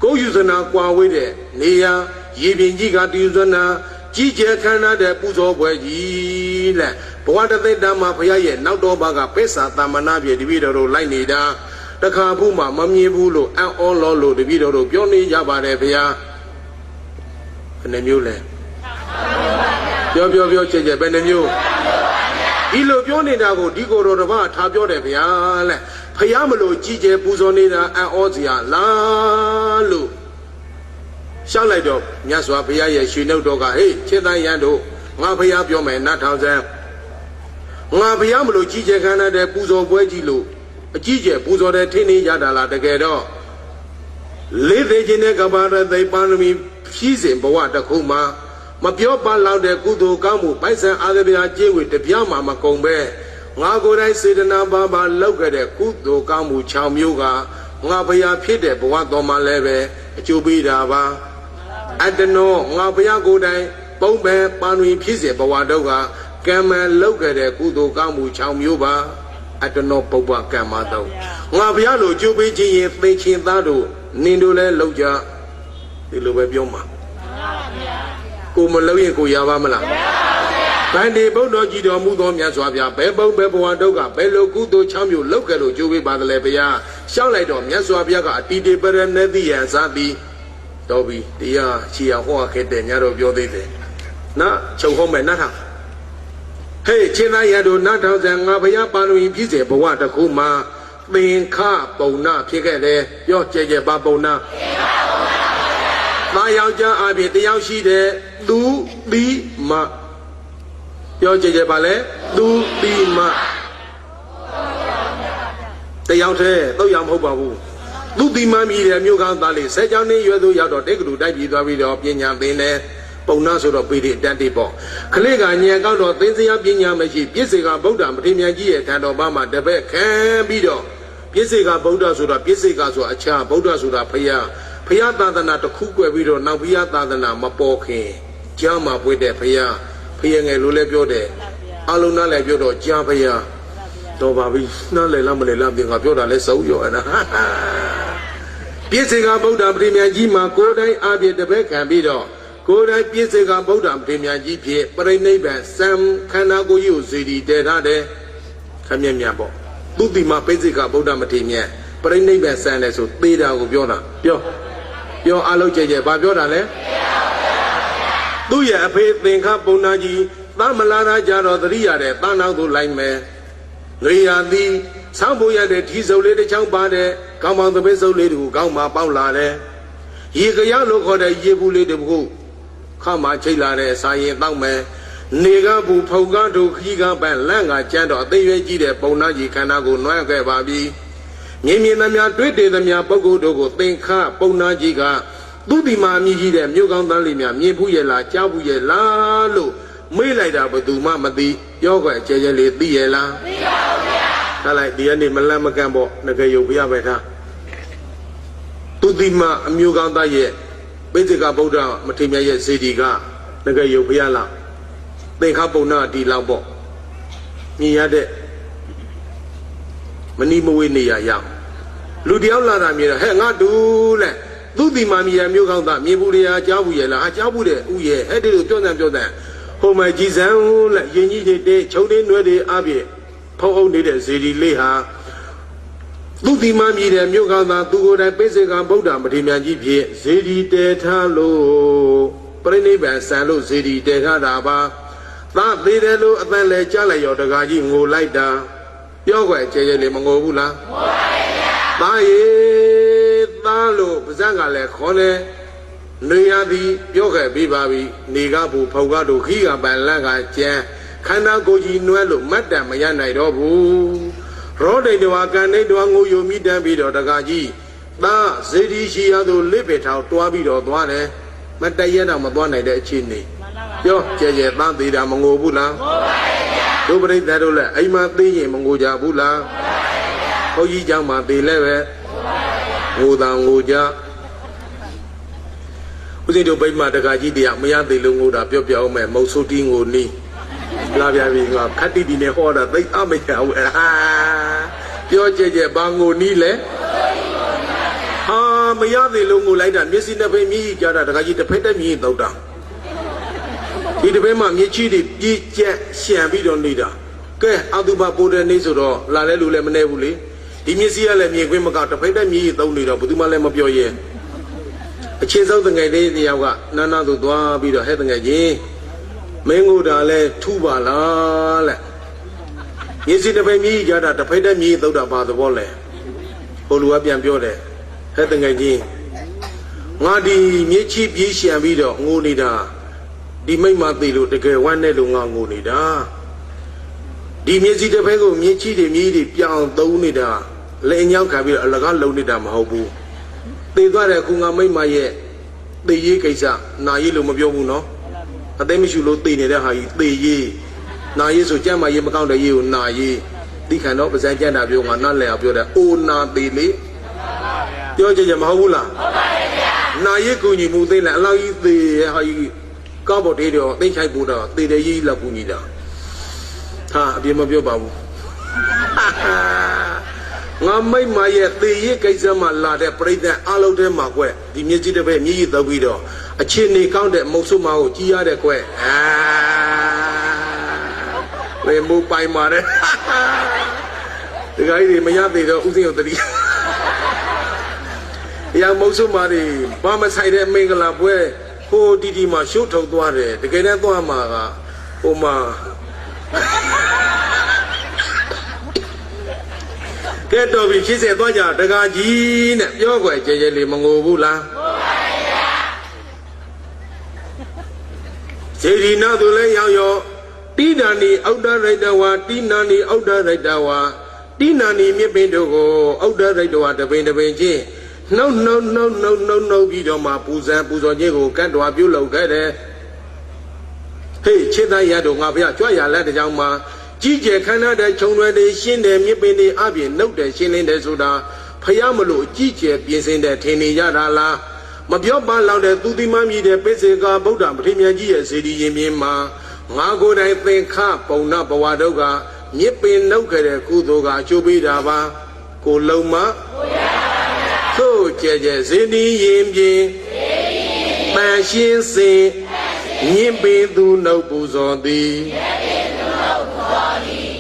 ကိုယူဇနာကွာဝေးတဲ့နေရာရေပြင်ကြီးကတူဇနာကြီးကျယ်ခမ်းနားတဲ့ပူဇော်ပွဲကြီးလက်ဘဝတသိတ္တမှာဘုရားရဲ့နောက်တော်ဘကပိဿာတမနာပြေတပည့်တော်တို့လိုက်နေတာတခါဘူးမှမမြင်ဘူးလို့အံ့ဩလောလို့တပည့်တော်တို့ပြောနေကြပါတယ်ဘုရားဘယ်နှမျိုးလဲပြောကြဲဘယ်နှမျိုးဒီလိုပြောနေတာကိုဒီကိုယ်တော်တစ်ပါးထားပြောတယ်ဗျာလက်ဖယားမလို့ကြီးကျယ်ပူဇော်နေတာအံ့ဩစရာလားလို့ရှောက်လိုက်တော့မြတ်စွာဘုရားရဲ့ရွှေနှုတ်တော်ကဟေးချစ်သားရန်တို့ငါဘုရားပြောမယ်နတ်ထောင်စံငါဘုရားမလို့ကြီးကျယ်ခမ်းနားတဲ့ပူဇော်ပွဲကြီးလို့အကြီးကျယ်ပူဇော်တဲ့ထင်းနေရတာလားတကယ်တော့လေးသေးခြင်းနဲ့ကဘာရသိပါရမီဖြည့်စဉ်ဘဝတစ်ခုမှာမပြောပါလောက်တဲ့ကုသိုလ်ကောင်းမှုပိုက်ဆံအာသဗျာကျင့်ဝတ်တပြားမှမကုန်ပဲငါကိုယ်တိုင်စေတနာပါလောက်ခဲ့တဲ့ကုသိုလ်ကောင်းမှု6မျိုးကငါဘုရားဖြစ်တဲ့ဘဝတော်မှာလည်းပဲအကျိုးပေးတာပါအတ္တနောငါဘုရားကိုယ်တိုင်ပုံပဲပါဏွေဖြစ်စေဘဝတော့ကကံမန်လောက်ခဲ့တဲ့ကုသိုလ်ကောင်းမှု6မျိုးပါအတ္တနောပုပ္ပကမ္မတော့ငါဘုရားလိုကျိုးပေးခြင်းရင်သိချင်းသားတို့နင်တို့လည်းလောက်ကြဒီလိုပဲပြောမှာကိုမလို့ရင်ကိုရပါမလားဗန္ဒီဗုဒ္ဓကြည်တော်မူသောမြတ်စွာဘုရားဘယ်ပုံဘယ်ဘဝတုတ်ကဘယ်လိုကုသိုလ်6မျိုးလောက်ခဲ့လို့ကြိုးပေးပါသလဲဘုရားရှောက်လိုက်တော့မြတ်စွာဘုရားကအတိတေပရဏတိယံစသည်တော်ပြီတရားချီအောင်ဟောခဲ့တဲ့ညတော်ပြောသေးတယ်နော်ချုပ်ဟောမယ်နတ်ထောင်ဟေးချင်းသားရတို့နတ်ထောင်ဆံငါဘုရားပါလို့ရင်ဖြစ်စေဘဝတစ်ခုမှာသင်္ခပုံနာဖြစ်ခဲ့တယ်ပြောကြဲကြဲပါပုံနာသားယောက်ျားအပြင်တယောက်ရှိတယ်သူပြီးမှပြောကြကြပါလေသူပြီးမှတယောက်တည်းတော့ရမဟုတ်ပါဘူးသူပြီးမှမြည်တယ်မြို့ကောင်းသားလေးဆယ်ကျောင်းနေရွယ်သူရောက်တော့တိတ်ကလူတိုက်ပြီးသွားပြီးတော့ပညာသင်တယ်ပုံနာဆိုတော့ပေတိတတ်တိပေါ့ခလေးကညံကောက်တော့သင်စရာပညာမရှိပြည့်စေကဗုဒ္ဓမထေရမြတ်ကြီးရဲ့ထံတော်ဘာမှတပည့်ခံပြီးတော့ပြည့်စေကဗုဒ္ဓဆိုတာပြည့်စေကဆိုအခြားဗုဒ္ဓဆိုတာဖယားသာသနာတစ်ခုကွယ်ပြီးတော့နောက်ဘုရားသာသနာမပေါ်ခင်ကြားမှာပွေတဲ့ဘုရားငယ်လို့လည်းပြောတယ်အလုံးနားလည်းပြောတော့ကြားဘုရားတော်ပါပြီနားလည်းလားမလဲလားပြင်ကပြောတာလဲစုံရောအဲ့ဒါပြည့်စေကဗုဒ္ဓပရိမြတ်ကြီးမှာကိုယ်တိုင်အပြည့်တပည့်ခံပြီးတော့ကိုယ်တိုင်ပြည့်စေကဗုဒ္ဓပရိမြတ်ကြီးဖြစ်ပြိဋိဘံစံခန္ဓာကိုယ်ကြီးကိုဇေဒီတည်ထားတယ်ခမျက်မြတ်ပေါ့သူတိမပိစိကဗုဒ္ဓမထေရမြတ်ပြိဋိဘံစံလဲဆိုသေးတာကိုပြောတာပြောအလုံးကြဲကြဲဘာပြောတာလဲသူ့ရဲ့အဖေသင်္ခပုံနာကြီးသမလာရာကြတော့သတိရတဲ့တန်းနောက်သို့လိုက်မယ်ငရေရသည်ဆောင်းဖို့ရတဲ့ထီစုပ်လေးတစ်ချောင်းပါတဲ့ကောင်းပေါင်းသပိတ်စုပ်လေးတူကောင်းမှပေါက်လာတယ် ရေကရလို့ခေါ်တဲ့ရေဘူးလေးတခုခါမှချိတ်လာတဲ့စာရင်တောက်မယ်နေကဘူးဖုန်ကားတို့ခီးကပန်းလန့်ကကျန်းတော့အသိရွယ်ကြီးတဲ့ပုံနာကြီးခန္ဓာကိုနွမ်းခဲ့ပါပြီမြင်မြင်သမျှတွေ့တည်သမျှပုဂ္ဂိုလ်တို့ကိုသင်္ခပုံနာကြီးကသူဒီမှာမြည်ကြီးတဲ့မြို့ကောင်းသားလေးများမြင်ဘူးရဲ့လားကြားဘူးရဲ့လားလို့မေးလိုက်တာဘယ်သူမှမသိပြောခွဲကျဲကျဲလေးသိရဲ့လားသိပါဘူးဗျာထားလိုက်ဒီနေ့မလန့်မကန့်ပေါ့ငကရုပ်ပြပဲထားသူဒီမှာအမျိုးကောင်းသားရဲ့ပိစိကဗုဒ္ဓမထေရမြတ်ရဲ့စေတီကငကရုပ်ပြလားသင်္ခပုံနာဒီလောက်ပေါ့မြင်ရတဲ့မနီမဝေးနေရရောက်လူတယောက်လာတာမြင်တော့ဟဲ့ငါတူလက်သူဒီမှာမြင်ရမျိုးကောင်းသားမြင်ဘူးရကြားဘူးရလားအကြားဘူးတဲ့ဥရဲ့အဲ့ဒီလိုပြောတဲ့ဟိုမှာကြည်စံလက်ရင်ကြီးတွေချုံတွေနွယ်တွေအပြည့်ဖုံးအုပ်နေတဲ့ဇေဒီလေးဟာသူဒီမှာမြည်တဲ့မြို့ကောင်းသားသူကိုယ်တိုင်ပိစိကဗုဒ္ဓမထေရမြတ်ကြီးဖြစ်ဇေဒီတဲထားလို့ပြိဋိဘံဆံလို့ဇေဒီတဲထားတာပါသာသေးတယ်လို့အတန်လဲကြားလိုက်ရောတကာကြီးငိုလိုက်တာပြောခွဲကျဲကျဲလေးမငိုဘူးလားငိုပါရဲ့သားရေသားလို့ပါဇက်ကလည်းခေါ်တယ်နေရသည်ပြောခဲ့ပြီးပါပြီနေကဘူးဖုံကားတို့ခီးကပန်လန့်ကကျန်းခန္ဓာကိုယ်ကြီးနွဲလို့မတ်တံမရနိုင်တော့ဘူးရောဒိတ်တော်ကံဒိတ်တော်ငိုယုံမိတမ်းပြီးတော့တကာကြီးသားဇေဒီရှိရသို့လက်ပေထောင်တွားပြီးတော့သွားတယ်မတည့်ရတော့မသွားနိုင်တဲ့အခြေအနေပြောကျဲကျဲသားသေးတာမငိုဘူးလားငိုပါရဲ့ဗျာတို့ပြိဿတို့လည်းအိမ်မှာသေးရင်မငိုကြဘူးလားငိုပါရဲ့ဗျာဘုန်းကြီးကျောင်းမှာသေးလဲပဲငိုပါရဲ့ဗျာငိုတာငိုကြဦးဇင်းတို့ဗိမာတကာကြီးတရားမရသေးလို့ငိုတာပြောပြအောင်မယ်မုတ်ဆိုးတီးငိုနီးလာပြပြီငါခတ်တိတီနဲ့ဟောတာသိအမရဘူးအာပြောကြကြဘာငိုနီးလဲဟာမရသေးလို့ငိုလိုက်တာမျက်စိနှစ်ဖက်မြည်ကြတာတကာကြီးတစ်ဖက်တည်းမြည်တော့တာဒီတစ်ဖက်မှာမျက်ချီတွေပြည့်ကျက်ရှံပြီးတော့နေတာကဲအတုပပိုးတဲ့နေ့ဆိုတော့လာတဲ့လူလည်းမနေဘူးလေဒီမျက်စိကလည်းမြင်ခွင့်မကောက်တစ်ဖက်တည်းမြည်သုံးနေတော့ဘယ်သူမှလည်းမပြောရဲအချင်းဆုံးတငယ်လေးတယောက်ကနာနာသူသွားပြီးတော့ဟဲ့တငယ်ကြီးမင်းကိုဒါလဲထူပါလားလက်မျက်စိတစ်ဖက်မြည်ကြတာတစ်ဖက်တည်းမြည်သုံးတာဘာသဘောလဲဟိုလူကပြန်ပြောတယ်ဟဲ့တငယ်ကြီးငါဒီမျက်ချီပြေးရှံပြီးတော့ငိုနေတာဒီမိတ်မသေးလို့တကယ်ဝမ်းနဲ့လို့ငါငိုနေတာဒီမျက်စိတစ်ဖက်ကိုမျက်ချီတွေမြည်တွေပြောင်းသုံးနေတာလက်ညောင်းခံပြီးတော့အလကားလုံးနေတာမဟုတ်ဘူးသေသွားတဲ့ခုငါမိတ်မရဲ့သေရေးကိစ္စနာရေးလို့မပြောဘူးနော်အသိမရှိလို့သေနေတဲ့ဟာကြီးသေရေးနာရေးဆိုကြမ်းမရေးမကောင်းတဲ့ရေးကိုနာရေးဒီခံတော့ပါဇက်ကြမ်းတာပြောငါနားလည်အောင်ပြောတယ်အိုနာသေးလေပြောကြကြမဟုတ်ဘူးလားဟုတ်ပါရဲ့ဗျာနာရေးကူညီမှုသိလဲအလောက်ကြီးသေဟာကြီးကောက်ပေါ်တေးတော့သိချိုက်ဖို့တော့သေတယ်ရေးလောက်ကူညီတာဟာအပြင်းမပြောပါဘူးငါမိတ်မရဲ့သေရေးကိစ္စမှလာတဲ့ပြိဿအလုံးထဲမှာကွဒီမျက်စိတစ်ဖက်မြည်ရည်တော့ပြီးတော့အခြေအနေကောင်းတဲ့မုတ်ဆုမကိုကြီးရတဲ့ကွဝေမူပိုင်မာတဲ့ဒီကကြီးမရသေးတော့ဥစဉ်ကိုတတိရမုတ်ဆုမတွေဘာမဆိုင်တဲ့မင်္ဂလာပွဲဟိုတီတီမှာရှုပ်ထုတ်သွားတယ်တကယ်တမ်းသွားမှာကဟိုမှာကဲတော်ပြီဖြစ်စေသွားကြတကားကြီးနဲ့ပြောခွဲကျဲကျဲလေးမငိုဘူးလားငိုပါရဲ့ဗျာစေဒီနာသူလည်းရောက်ရောတိနာနီအောက်တရိတဝါတိနာနီအောက်တရိတဝါတိနာနီမြစ်ပင်တို့ကိုအောက်တရိတဝါတပင်တပင်ချင်းနှုတ်ပြီးတော့မှပူဇော်ခြင်းကိုကတ်တော်ပြုလုပ်ခဲ့တယ်ဟေးချစ်သားရတော့ငါဘုရားကြွရလက်တကြောင်မှာကြီးကျယ်ခမ်းနားတဲ့ခြုံရွယ်တွေရှင်းတယ်မြစ်ပင်တွေအပြင်နှုတ်တယ်ရှင်းလင်းတယ်ဆိုတာဖယားမလို့ကြီးကျယ်ပြင်ဆင်တဲ့ထင်နေရတာလားမပြောပါလောက်တဲ့သူတိမမြည်တဲ့ပိစေကဗုဒ္ဓပဋိမြတ်ကြီးရဲ့စေတီရင်မြင်မှာငါကိုယ်တိုင်သင်္ခပုံနာဘဝတုကမြစ်ပင်နှုတ်ခဲ့တဲ့ကုသိုလ်ကအကျိုးပေးတာပါကိုလုံးမသို့ကျဲကျဲစေတီရင်ပြင်ပန်းရှင်းစင်မြင့်ပင်သူနှုတ်ပူဇော်သည်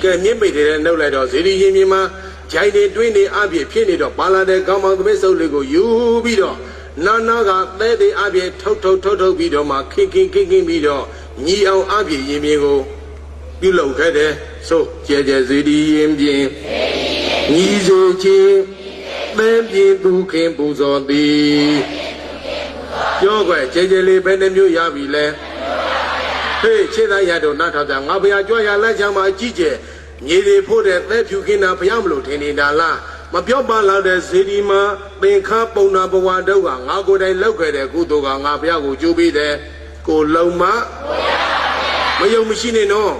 ကဲမြင့်ပိတ်တဲ့နှုတ်လိုက်တော့ဇေဒီရင်မြင်မှာဂျိုင်တွေတွင်းနေအပြည့်ဖြစ်နေတော့ပါလာတဲ့ကောင်းပေါင်းသမီးစုပ်လေးကိုယူပြီးတော့နာနာကသဲသေးအပြည့်ထုတ်ပြီးတော့မှခင်းပြီးတော့ညီအောင်အပြည့်ရင်မြင်ကိုပြုလုပ်ခဲ့တယ်ဆိုကျဲကျဲဇေဒီရင်ပြင်ညီစေချင်းသဲပြင်းသူခင်ပူဇော်သည် ပြောကွယ်ကျေကျေလေးဘယ်နှမျိုးရပြီလဲဟေးခြေသားရတော့နားထောင်ကြငါဘုရားကြွရလက်ချမ်းမှာအကြီးကျယ်မြေတွေဖို့တဲ့သက်ဖြူခင်းတာဘုရားမလို့ထင်နေတာလားမပြောပါလောက်တဲ့ဇေဒီမှာသင်္ခါပုံနာဘဝတုတ်ကငါကိုယ်တိုင်လောက်ခဲ့တဲ့ကုသိုလ်ကငါဘုရားကိုကြိုးပေးတယ်ကိုလုံးမမယုံမရှိနဲ့နော်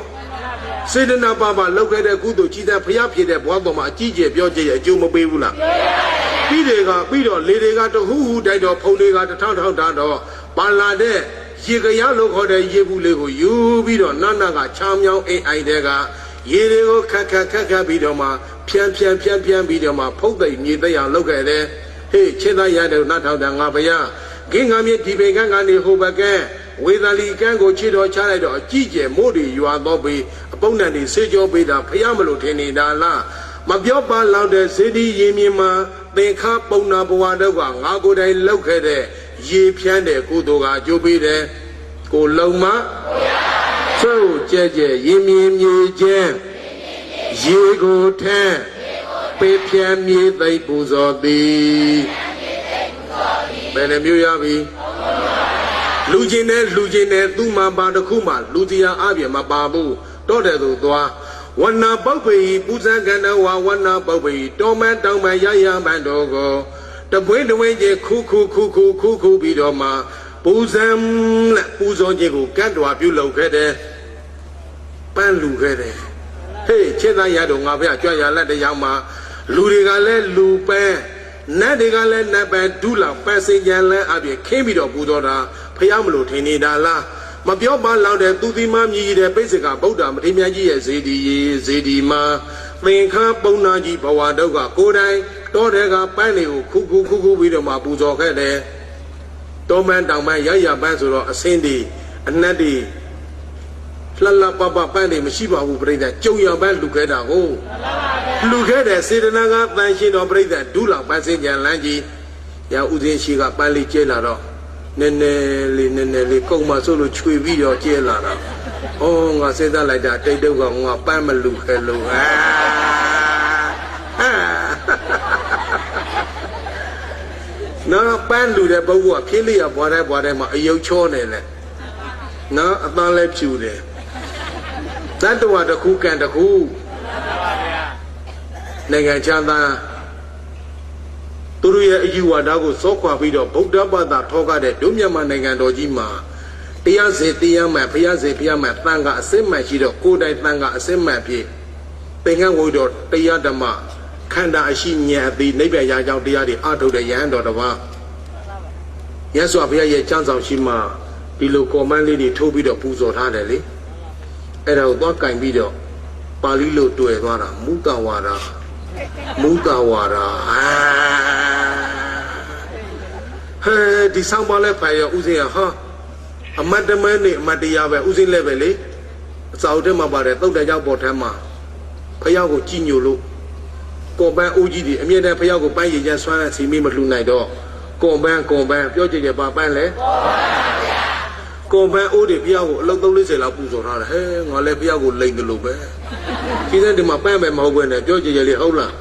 စေတနာပါလောက်ခဲ့တဲ့ကုသိုလ်ကြီးတဲ့ဘုရားဖြစ်တဲ့ဘဝတော်မှာအကြီးကျယ်ပြောကြရဲ့အကျိုးမပေးဘူးလားပြီးတော့လေတွေကတဟူဟူတိုက်တော့ဖုန်တွေကတထောင်ထောင်တာတော့ပါလာတဲ့ရေကရလို့ခေါ်တဲ့ရေဘူးလေးကိုယူပြီးတော့နတ်ကချားမြောင်းအိမ်အိုင်တဲ့ကရေတွေကိုခက်ပြီးတော့မှဖြန်းပြီးတော့မှဖုတ်သိမ့်မြေသိအောင်လုပ်ခဲ့တယ်ဟေးခြေသားရတဲ့နတ်ထောင်တန်ငါဘုရားဂင်းငါမြေဒီပေကန်းကနေဟိုဘကဲဝေသာလီကန်းကိုခြေတော်ချလိုက်တော့အကြီးကျယ်မိုးတွေရွာတော့ပြီးအပုံနဲ့နေစေကြောပေးတာဖျားမလို့ထင်နေတာလားမပြောပါလောက်တဲ့ဇေဒီရေမြင်မှာသင်္ခါပုံနာဘဝတော့ကငါကိုယ်တိုင်လောက်ခဲ့တဲ့ရေဖြန်းတဲ့ကုသိုလ်ကအကျိုးပေးတယ်ကိုလုံးမသို့ကြဲရေမြင်မြေချင်းရေကိုထဲပေးဖြန်းမြေသိပ်ပူဇော်သည်ဘယ်နှမျိုးရပြီလူချင်းနဲ့သူ့မှာပါတစ်ခုမှလူတရားအပြင်မပါဘူးတော့တယ်သူသွားဝဏပုပ္ပေပူဇံကန္တဝဝဏပုပ္ပေတောမန်တောင်မန်ရရမန်တော်ကိုတပွေးတဝင်းကြီးခုပြီးတော့မှပူဇံနဲ့ပူဇော်ခြင်းကိုကတ်တော်ပြုလုပ်ခဲ့တယ်ပန်းလူခဲ့တယ်ဟေးခြေသားရတော့ငါဘုရားကြွရလက်တရားမှာလူတွေကလည်းလူပန်းနတ်တွေကလည်းနတ်ပန်းဒုလောက်ပန်းစင်ကြံလန်းအပြင်ခင်းပြီးတော့ပူဇော်တာဖျားမလို့ထင်နေတာလားမပြောပါလောက်တဲ့သူသီမမြည်တဲ့ပိစိကဗုဒ္ဓမထေရမြတ်ကြီးရဲ့ဇေဒီမှာသင်္ခါပုံနာကြီးဘဝတုတ်ကကိုယ်တိုင်တောတဲ့ကပန်းတွေကိုခုပြီးတော့မှပူဇော်ခဲ့တယ်တောမန်တောင်မန်ရရပန်းဆိုတော့အစင်းဒီအနတ်ဒီလှလှပပပန်းတွေမရှိပါဘူးပြိဿကြုံရပန်းလူခဲ့တာကိုလူခဲ့တဲ့စေတနာကတန်ရှင်တော်ပြိဿဒုလောက်ပန်းစင်ကြံလန်းကြီးရဥစဉ်ရှိကပန်းလေးကျဲလာတော့နည်းနည်းလေးကုံမဆိုလို့ချွေပြီးတော့ကျဲလာတာ။အော်ငါစဉ်းစားလိုက်တာတိတ်တုတ်ကငါပန်းမလူခဲလို့နော်ပန်းလူတဲ့ပုဂ္ဂိုလ်ကဖြစ်လျက်ဘွားတဲ့မှာအယုတ်ချောနေလေနော်အသားလည်းဖြူတယ်တတ္တဝါတစ်ခုကံတစ်ခုနိုင်ငံချမ်းသာသူတို့ရဲ့အယူဝါဒကိုစောခွာပြီးတော့ဗုဒ္ဓဘာသာထောက်တဲ့ဒုမြန်မာနိုင်ငံတော်ကြီးမှာတရားစေတရားမှန်ဘုရားစေဘုရားမှန်တန်ခါအစစ်မှန်ရှိတော့ကိုယ်တိုင်တန်ခါအစစ်မှန်ဖြစ်သင်္ကန်းဝိတော်တရားဓမ္မခန္ဓာအရှိဉာဏ်အသိနိဗ္ဗာန်ရာကြောင်းတရားတွေအထုတ်တဲ့ယဟန်တော်တစ်ပါးရသော်ဘုရားရဲ့ကျမ်းဆောင်ရှိမှဒီလိုကော်မန်းလေးတွေထိုးပြီးတော့ပူဇော်ထားတယ်လေအဲ့ဒါကိုသွားကင်ပြီးတော့ပါဠိလိုတွေ့သွားတာမုတဝါဒဟဲဒီဆောင်ပါလဲဖိုင်ရဥစဉ်ဟာအမတ်တမဲနေအမတ်တရားပဲဥစဉ်လည်းပဲလေအစာအုပ်ထဲမှာပါတယ်တုတ်တဲ့ကြောက်ပေါ်ထမ်းမှာဖះကိုကြည်ညိုလို့ကော်ပန်းအိုးကြီးတွေအမြဲတမ်းဖះကိုပန်းရည်ချမ်းဆွမ်းစီမိမလှူနိုင်တော့ကော်ပန်းပြောကြည့်ကြပါပန်းလေကော်ပန်းအိုးတွေဖះကိုအလုံး30လောက်ပူဇော်ထားတယ်ဟဲငါလည်းဖះကိုလိန်တယ်လို့ပဲဒီတဲ့ဒီမှာပန်းပဲမဟုတ်ဘဲနဲ့ပြောကြည့်ကြလေဟုတ်လား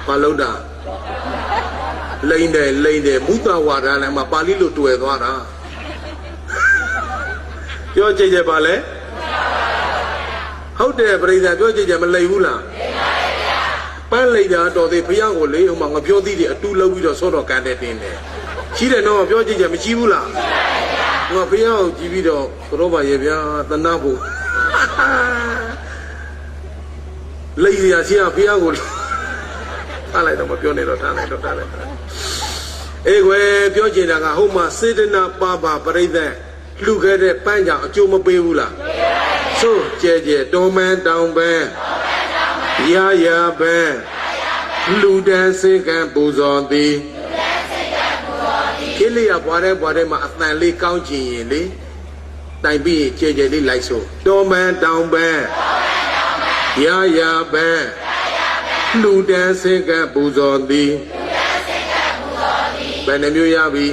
မလုပ်တာလိန်တယ်မုသဝါဒလည်းမှာပါဠိလိုတွေ့သွားတာပြောကြည့်ကြပါလေဟုတ်တယ်ပြိဿပြောကြည့်ကြမလိန်ဘူးလားပန်းလိန်တာတော်သေးဖះကိုလေဟိုမှာငါပြောသေးတယ်အတူလုံးပြီးတော့စောတော်ကန်တဲ့တင်းတယ်ရှိတယ်နော်ပြောကြည့်ကြမရှိဘူးလားငါဖះကိုကြည့်ပြီးတော့သောဘာရဲ့ဗျာတနာဖို့လိန်ရရှိဖះကိုထားလိုက်တော့မပြောနဲ့တော့ထားလိုက်အေးကွယ်ပြောချင်တာကဟုတ်မှစေတနာပါပြိဿလှူခဲ့တဲ့ပန်းကြောင့်အကျိုးမပေးဘူးလားဆိုကြဲတော်မန်တောင်ပဲရပဲလူတန်းစင်ကံပူဇော်သည်ကိလေသာဘွားတဲ့မှာအတန်လေးကောင်းချင်ရင်လေတိုင်ပြီးကြဲလေးလိုက်ဆိုတော်မန်တောင်ပဲရပဲလူတန်းစင်ကံပူဇော်သည်ဘယ်နှမျိုးရပြီ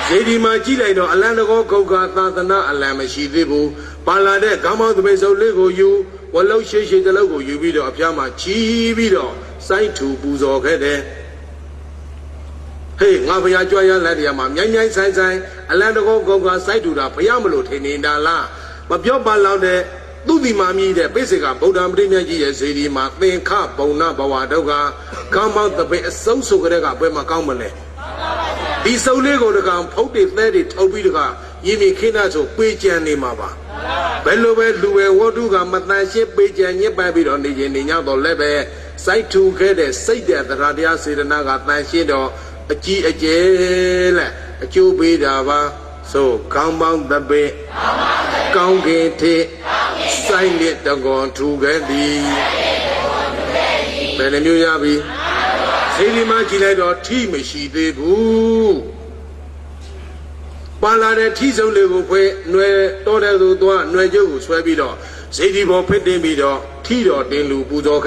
ဇေဒီမှာကြည့်လိုက်တော့အလံတကောဂုတ်ကသာသနာအလံမရှိသေးဘူးပါလာတဲ့ခေါင်းမောင်းသပိတ်စုပ်လေးကိုယူဝလုံးရှိတလုံးကိုယူပြီးတော့အဖျားမှာချီးပြီးတော့စိုင်းထူပူဇော်ခဲ့တယ် Hey, ngabaya joya ladiama, nyanya sai, alando go side to the Payamalo Tenindala, but your balade, do the mammy, the basic Bodam Brinaji, Zedima, then cup, Bona, Bawadoga, come out the base so grega, Bema Kamale. Be so legal to come, poke it, let it, Obiga, Yimi Kinazo, Pijan Nimaba. Bellowe, Lue, Waduga, Matanship, Pijan, Yababi on the Yeniado Lebe, side to get a say that the Radia Sidanaga, Nashido. A chi a jail, a chubi dava, so come on the bay, come get it, sign it, the gone to get the Benemuyabi, Selima Giledo, team, she did boo. Palade Tizo Levo, Nue, Toda, Nuejo, Swabido, Sedibo, Petimido, Tido, Delu, Budo,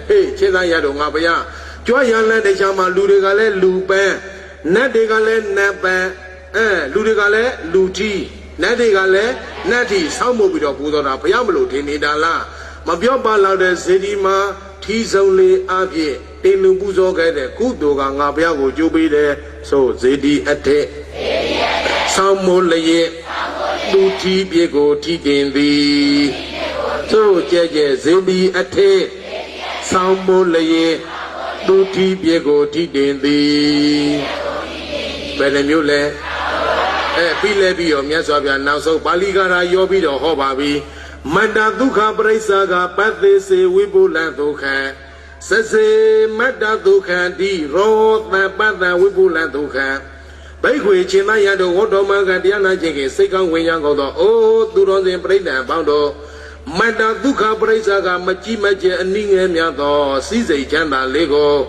hey, Chedayado, Mabaya. Joyala de Jama Ludigale Lupe, Nadigale Napa, Ludigale Luti, Nadigale, Nati, Samobido Budona, Payamlo, Tinidala, Mabioba Laude Sedima, Tizoli Abie, Tenubuzo Gade, Kudoga, Nabiago, Jubide, so Zedi Ate, Samole, Luti Biego, Tikendi, so Jeje, Zedi Ate, Samole, Tuti Biego Tikendi, Benemule, Pilebio, Miasabia, now so Baligara Yobido Hobabi, Manda Duka Braisaga, Pathe se Wibula Duka, Sese Mada Duka, Di Roth, Bada Wibula Duka, Baikwe China Yado, Wodomaga, Diana Jake, second way Yango, oh, Duron and Breda, Bando. Manda Duka Braisaga, Machi Maje, and Ningemiado, Caesar Chanda Lego,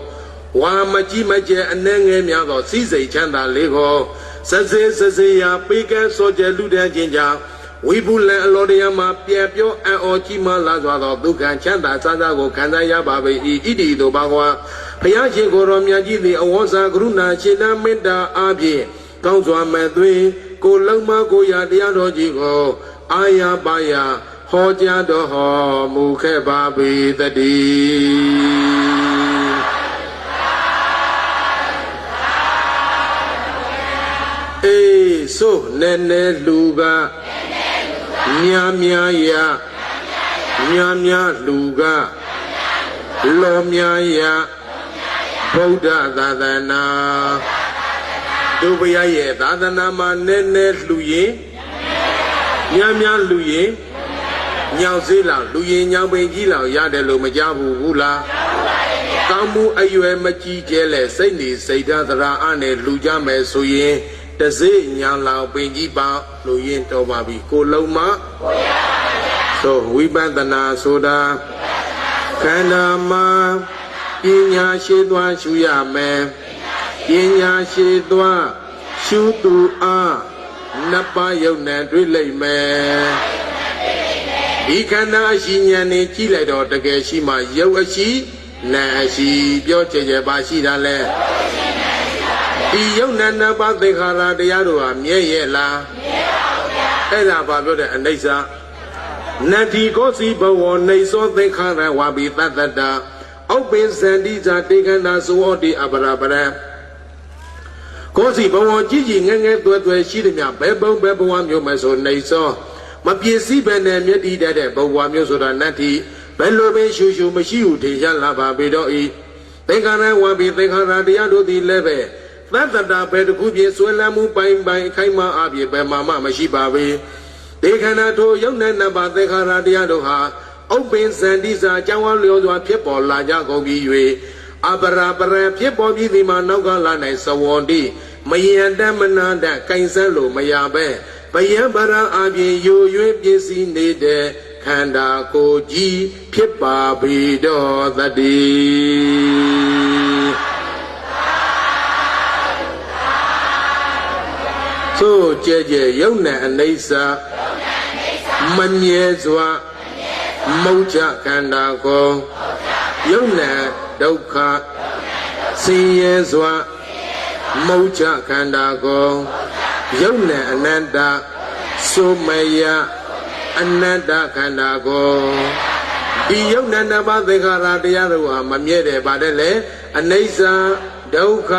Wa Machi Maje, and Nengemiado, Caesar Chanda Lego, Sazia, Pika, Soja Luda Jinja, Wibula Lodiama, Piapio, and Ochima Lazado, Duka Chanda, Sadago, Kandaya Babe, Idi Dobagua, Payaji Goromyaji, the Awaza Gruna, China Menda Abi, Council Madri, Koloma Goya, Diano Jigo, Aya Baya. Hoja doho muke babi tadi. So nene luga, mia ya, mia luga, lo mia ya, Buddha dadana, dubaya ye dadana ma nene luye, mia luye. Nyao Zila, Luye Nyao Bengila, Yadelo Majabu Gula, Kamu Ayue Machi Jele, Saini, Saidadra Ane, Lujame Soye, Taze Nyala Bengiba, Luyen Tobabi, Koloma. So we bandana soda, Kanama, Yinya Shedwa Shuyame, Yinya Shedwa, Shutu A, Napa Yona Drile Me. Ikana Shinyani Chile or the Gashima Yoshi, Nashi, Bioche Bashi Dale. Yonana Bade Hara de Yarua, Miela, Ella Baboda and Nesa. Nati Gosi Bow, Naso, the Hara Wabi Tata, Open Sandiza taken as Wadi Abarabara. Gosi Bow, Gigi, and Shidina, Bebo, Bebo, you must own Naso. Mapiesi bene mieti dede bawa myosoda nati bello be shushu mashiu teja lava bedoi tengana wabi tengana diado di leve tata bedu kubye swela mu bai kaima abye be mama mashiba be tengana to yona naba tengana diado ha open sandiza jawan lyo zwa phit paw la ja kou bi yue abara bara phit paw bi di ma nauka la nai sawon di mayan damana da kain san lo maya be Bayabara Abi Yu Pisi Nede Kanda Koji Pipa Bido Dadi. So Jeje Yona and Nesa Manyezwa Mocha Kanda Ko Yona Doka Siyezwa Mocha Kanda Ko Yona Ananda Somaya Ananda Kandago Di Yona Naba Vegara Diarua Mamere Badele Anesa ဒုက္ခ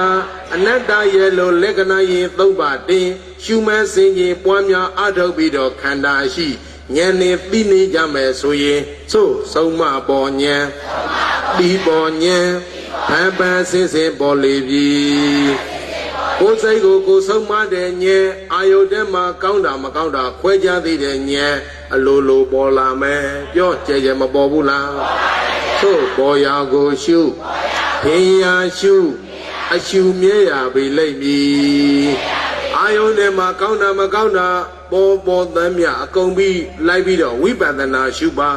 အနတ္တရဲ့လိုလက္ခဏာရင်သုံးပါတင်ရှုမှန်းစင်ရင်ပွားများအထုတ်ပြီးတော့ခန္ဓာရှိဉာဏ်နဲ့သိနေကြမယ်ဆိုရင်သို့ဆုံးမပေါ်ဉာဏ်ပြီးပေါ်ဉာဏ်ဖန်ပန်းစင်စင်ပေါ်လေပြီကိုယ်စိတ်ကိုဆုံးမတဲ့ဉာဏ်အာယုတ်ထဲမှာကောင်းတာမကောင်းတာခွဲခြားသိတဲ့ဉာဏ်အလိုလိုပေါ်လာမယ်ပြောကြဲကြဲမပေါ်ဘူးလားသို့ပေါ်ရာကိုရှုဖင်ရာရှုအရှုမြဲရပြီလိမ့်မည်အာယုန်ထဲမှာကောင်းတာမကောင်းတာပေါ်သမ်းမြအကုန်ပြီးလိုက်ပြီးတော့ဝိပဿနာရှုပါ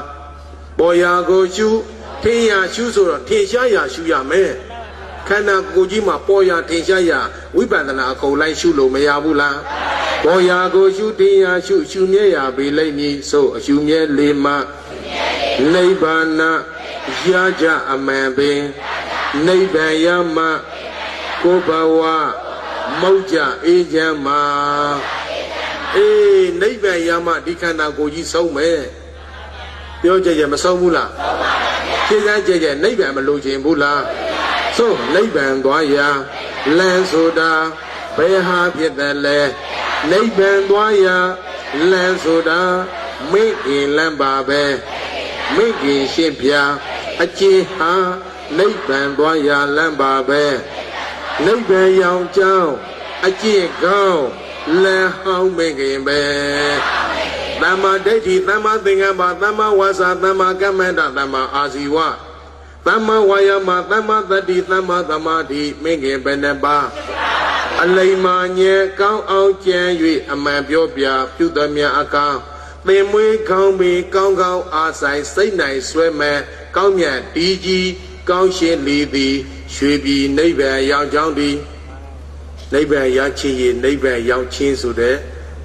ပေါ်ရာကိုရှုထင်ရာရှုဆိုတော့ထင်ရှားရာရှုရမယ်ခန္ဓာကိုယ်ကြီးမှာပေါ်ရာထင်ရှားရာဝိပဿနာအကုန်လိုက်ရှုလို့မရဘူးလားပေါ်ရာကိုရှုထင်ရာရှုရှုမြဲရပြီလိမ့်မည်ဆိုအရှုမြဲလေးမှနိဗ္ဗာန်ရကြအမှန်ပင်နိဗ္ဗာန်ရမှကိုယ်ဘဝမောက်ကြအေးချမ်းမှာနိဗ္ဗာန်ရမှဒီခန္ဓာကိုယ်ကြီးဆုံးမယ်ပြောကြကြမဆုံးဘူးလားရှင်းစားကြကြနိဗ္ဗာန်မလိုချင်ဘူးလားဆိုနိဗ္ဗာန်သွားရာလမ်းဆိုတာဘယ်ဟာဖြစ်တယ်လဲနိဗ္ဗာန်သွားရာလမ်းဆိုတာမိခင်လမ်းပါပဲမိခင်ရှင်းပြအကျဉ်းဟာနိဗ္ဗာန်သွားရာလမ်းပါပဲနိဗ္ဗာန်ရောင်ကြောင်းအကျင့်ကောင်းလမ်းဟောင်းမိခင်ပဲသမ္မာဒိဋ္ဌိသမ္မာသင်္ကပ္ပသမ္မာဝါစာသမ္မာကမ္မန္တသမ္မာအာဇီဝသမ္မာဝါယာမသမ္မာသတိသမ္မာသမာဓိမိခင်ဘယ်နှပါအလိမ္မာညံကောင်းအောင်ကြံ၍အမှန်ပြောပြပြုသမျှအကောင်သင်မွေးကောင်းပြီးကောင်းကောင်းအားဆိုင်စိတ်နိုင်ဆွဲမဲ့ကောင်းမြတ်ဒီကြီးကောင်းရှင်းလီသည်ရွှေပြည်နိဗ္ဗာန်ရောက်ကြောင်းသည်နိဗ္ဗာန်ရချင်းရနိဗ္ဗာန်ရောက်ချင်းဆိုတဲ့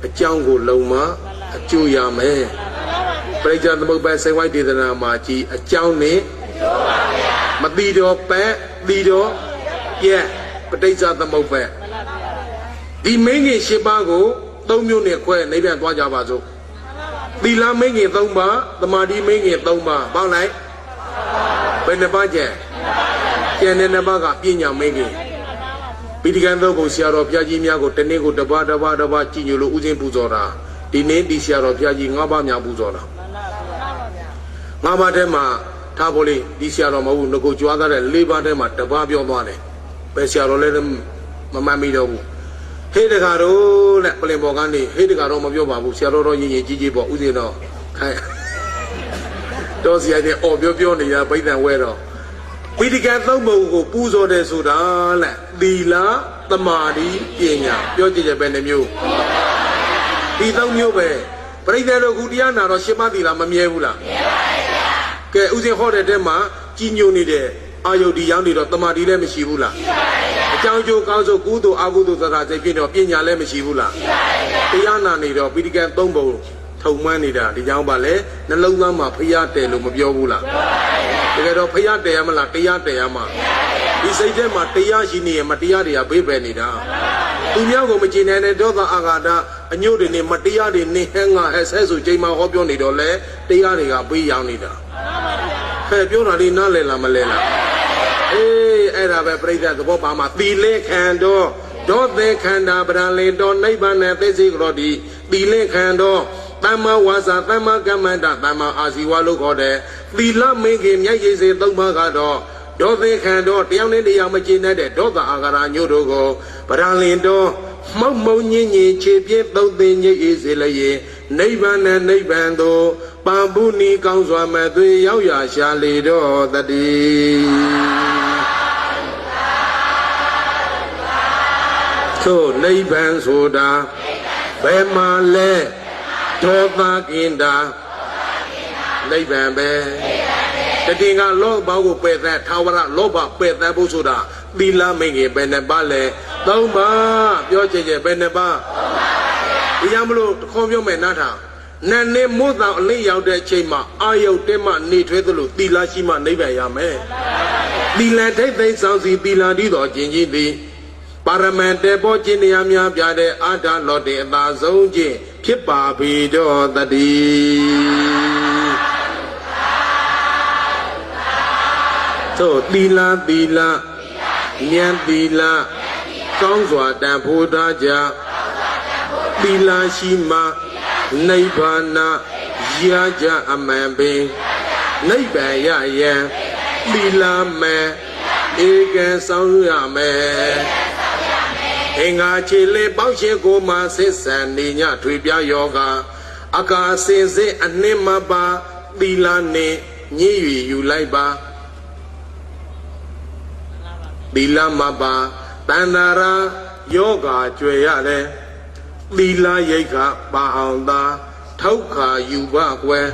အကြောင်းကိုလုံးမအကျိုးရမယ်ပရိစ္ဆေသမုပ္ပါစေဝိုက်ဒေသနာမှာကြည်အကြောင်းနဲ့မတိတော်ပက်တိတော်ပြက်ပဋိစ္ဆေသမုပ္ပါဒီမင်းကြီး၈ပါးကို၃မျိုးနဲ့ခွဲနိဗ္ဗာန်သွားကြပါစို့သီလမင်းကြီး၃ပါးသမာဓိမင်းကြီး၃ပါးပေါင်းလိုက်ဘယ်နှပါးကျန်ကျန်တဲ့နှစ်ပါးကပညာမင်းကြီးပိဋကံသုံးပုံဆရာတော်ဘုရားကြီးများကိုတနေ့ကိုတပါးကြည်ညိုလို့ဥစဉ်ပူဇော်တာဒီနေ့ဒီဆရာတော်ဘုရားကြီး၅ပါးများပူဇော်တာ၅ပါးထဲမှာထားဖို့လေဒီဆရာတော်မဟုတ်ဘူးငကိုကြွားသားတဲ့၄ပါးထဲမှာတပါးပြောသွားတယ်ပဲဆရာတော်လည်းမမှန်မိတော့ဘူးဟေးတကာတော့လက်ပလင်ပေါ်ကနေဟေးတကာတော့မပြောပါဘူးဆရာတော်တော့ရင်ကြီးပေါ့ဥစဉ်တော့ခိုင်းတော့ဆရာကြီးအော်ပြောနေတာဗိဒ္ဓံဝဲတော့ပိဋကံသုံးပုံကိုပူဇော်တယ်ဆိုတာလက်သီလသမာဓိပညာပြောကြည့်ကြပဲနှမျိုးဒီသုံးမျိုးပဲပရိသတ်တို့ခုတရားနာတော့ရှင်းမသီလမမြဲဘူးလားမြဲပါဗျာကဲဥစဉ်ဟောတဲ့တဲမှာကြီးညိုနေတဲ့အာယုဒီရောက်နေတော့သမာဓိလည်းမရှိဘူးလားရှိပါဗျာအကြောင်းကျိုးကောင်းဆိုကုသိုလ်အကုသိုလ်သစ္စာစိတ်ဖြစ်တော့ပညာလည်းမရှိဘူးလားရှိပါဗျာတရားနာနေတော့ပိဋကံသုံးပုံထုံမှန်းနေတာဒီကြောင့်ပါလေနှလုံးသားမှာဖျားတယ်လို့မပြောဘူးလားပြောပါဗျာတကယ်တော့ဖျားတယ်ရမလားတရားတယ်ရမှာဒီစိတ်ထဲမှာတရားရှိနေရင်မတရားတွေကဘေးပဲနေတာသူများကိုမကျင်နိုင်တဲ့ဒေါသအာဃာတအညို့တွေနဲ့မတရားတွေနေဟဲငါဟဲဆဲဆိုချိန်မှဟောပြောနေတော့လေတရားတွေကဘေးရောက်နေတာဟဲ့ပြောတာလေးနားလည်လားမလဲလားအဲ့ဒါပဲပြိဿသဘောပါမှာသီလခန္ဓာဒေါသေခန္ဓာပရလင်တော်နိဗ္ဗာန်နဲ့သိစိကြောတိသီလခန္ဓာသမ္မာဝါစာသမ္မာကမ္မန္တသမ္မာအာဇီဝလို့ခေါ်တဲ့သီလမင်းခင်မြတ်ရည်စေ၃ပါးကတော့ဒေါသေခန္ဓာတယောက်နဲ့တယောက်မကျင်တဲ့ဒေါသအာဃာရညို့တို့ကိုပရလင်တော်မောက်မုံညင်ညင်ခြေပြင်းသုံးသိညစ်အေးစေလျင်နိဗ္ဗာန်နဲ့နိဗ္ဗာန်သို့ပံပုနီကောင်းစွာမဲ့သွေရောက်ရရှာလေတော့တည်းသို့နိဗ္ဗာန်ဆိုတာဘယ်မှာလဲဒေါသကင်တာနိဗ္ဗာန်ပဲတတိကလောဘကိုပယ်တဲ့ထာဝရလောဘပယ်တဲ့ဖို့ဆိုတာသီလမင်းကြီးဘယ်နှပါလဲ၃ပါးပြောကြဘယ်နှပါ၃ပါးဒီကြောင့်မလို့တခေါ်ပြောမယ်နားထောင်နာနဲ့မို့တောင်အလေးရောက်တဲ့အချိန်မှာအာယုတ်တဲမှနေထွေးသလိုသီလရှိမှနိဗ္ဗာန်ရမယ်သီလထိတ်သိမ်းဆောင်စီသီလတည်တော်ခြင်းကြီးသည်ပါရမန်တေပေါ်ခြင်းတရားများပြတဲ့အာထာလောတေအသာဆုံးခြင်းဖြစ်ပါပြီတော့တည်းသို့သီလ ဉာဏ်သီလကောင်းစွာတန်ဖိုးထားကြသီလရှိမှနိဗ္ဗာန်ရကြအမှန်ပင်နိဗ္ဗာန်ရရန်သီလမဲ့ဧကံဆောင်ရမယ်အင်္ဂါခြေလေးပေါင်းရှင်ကိုမှဆစ်ဆန်နေညထွေပြယောဂအကာစင်စစ်အနှင်းမပါသီလနှင့်ညှိ၍ယူလိုက်ပါသီလမပါတဏ္ဍာရာယောဂကျွယ်ရတယ်သီလရိတ်ခပါအောင်သာထောက်ခါယူပါကွယ်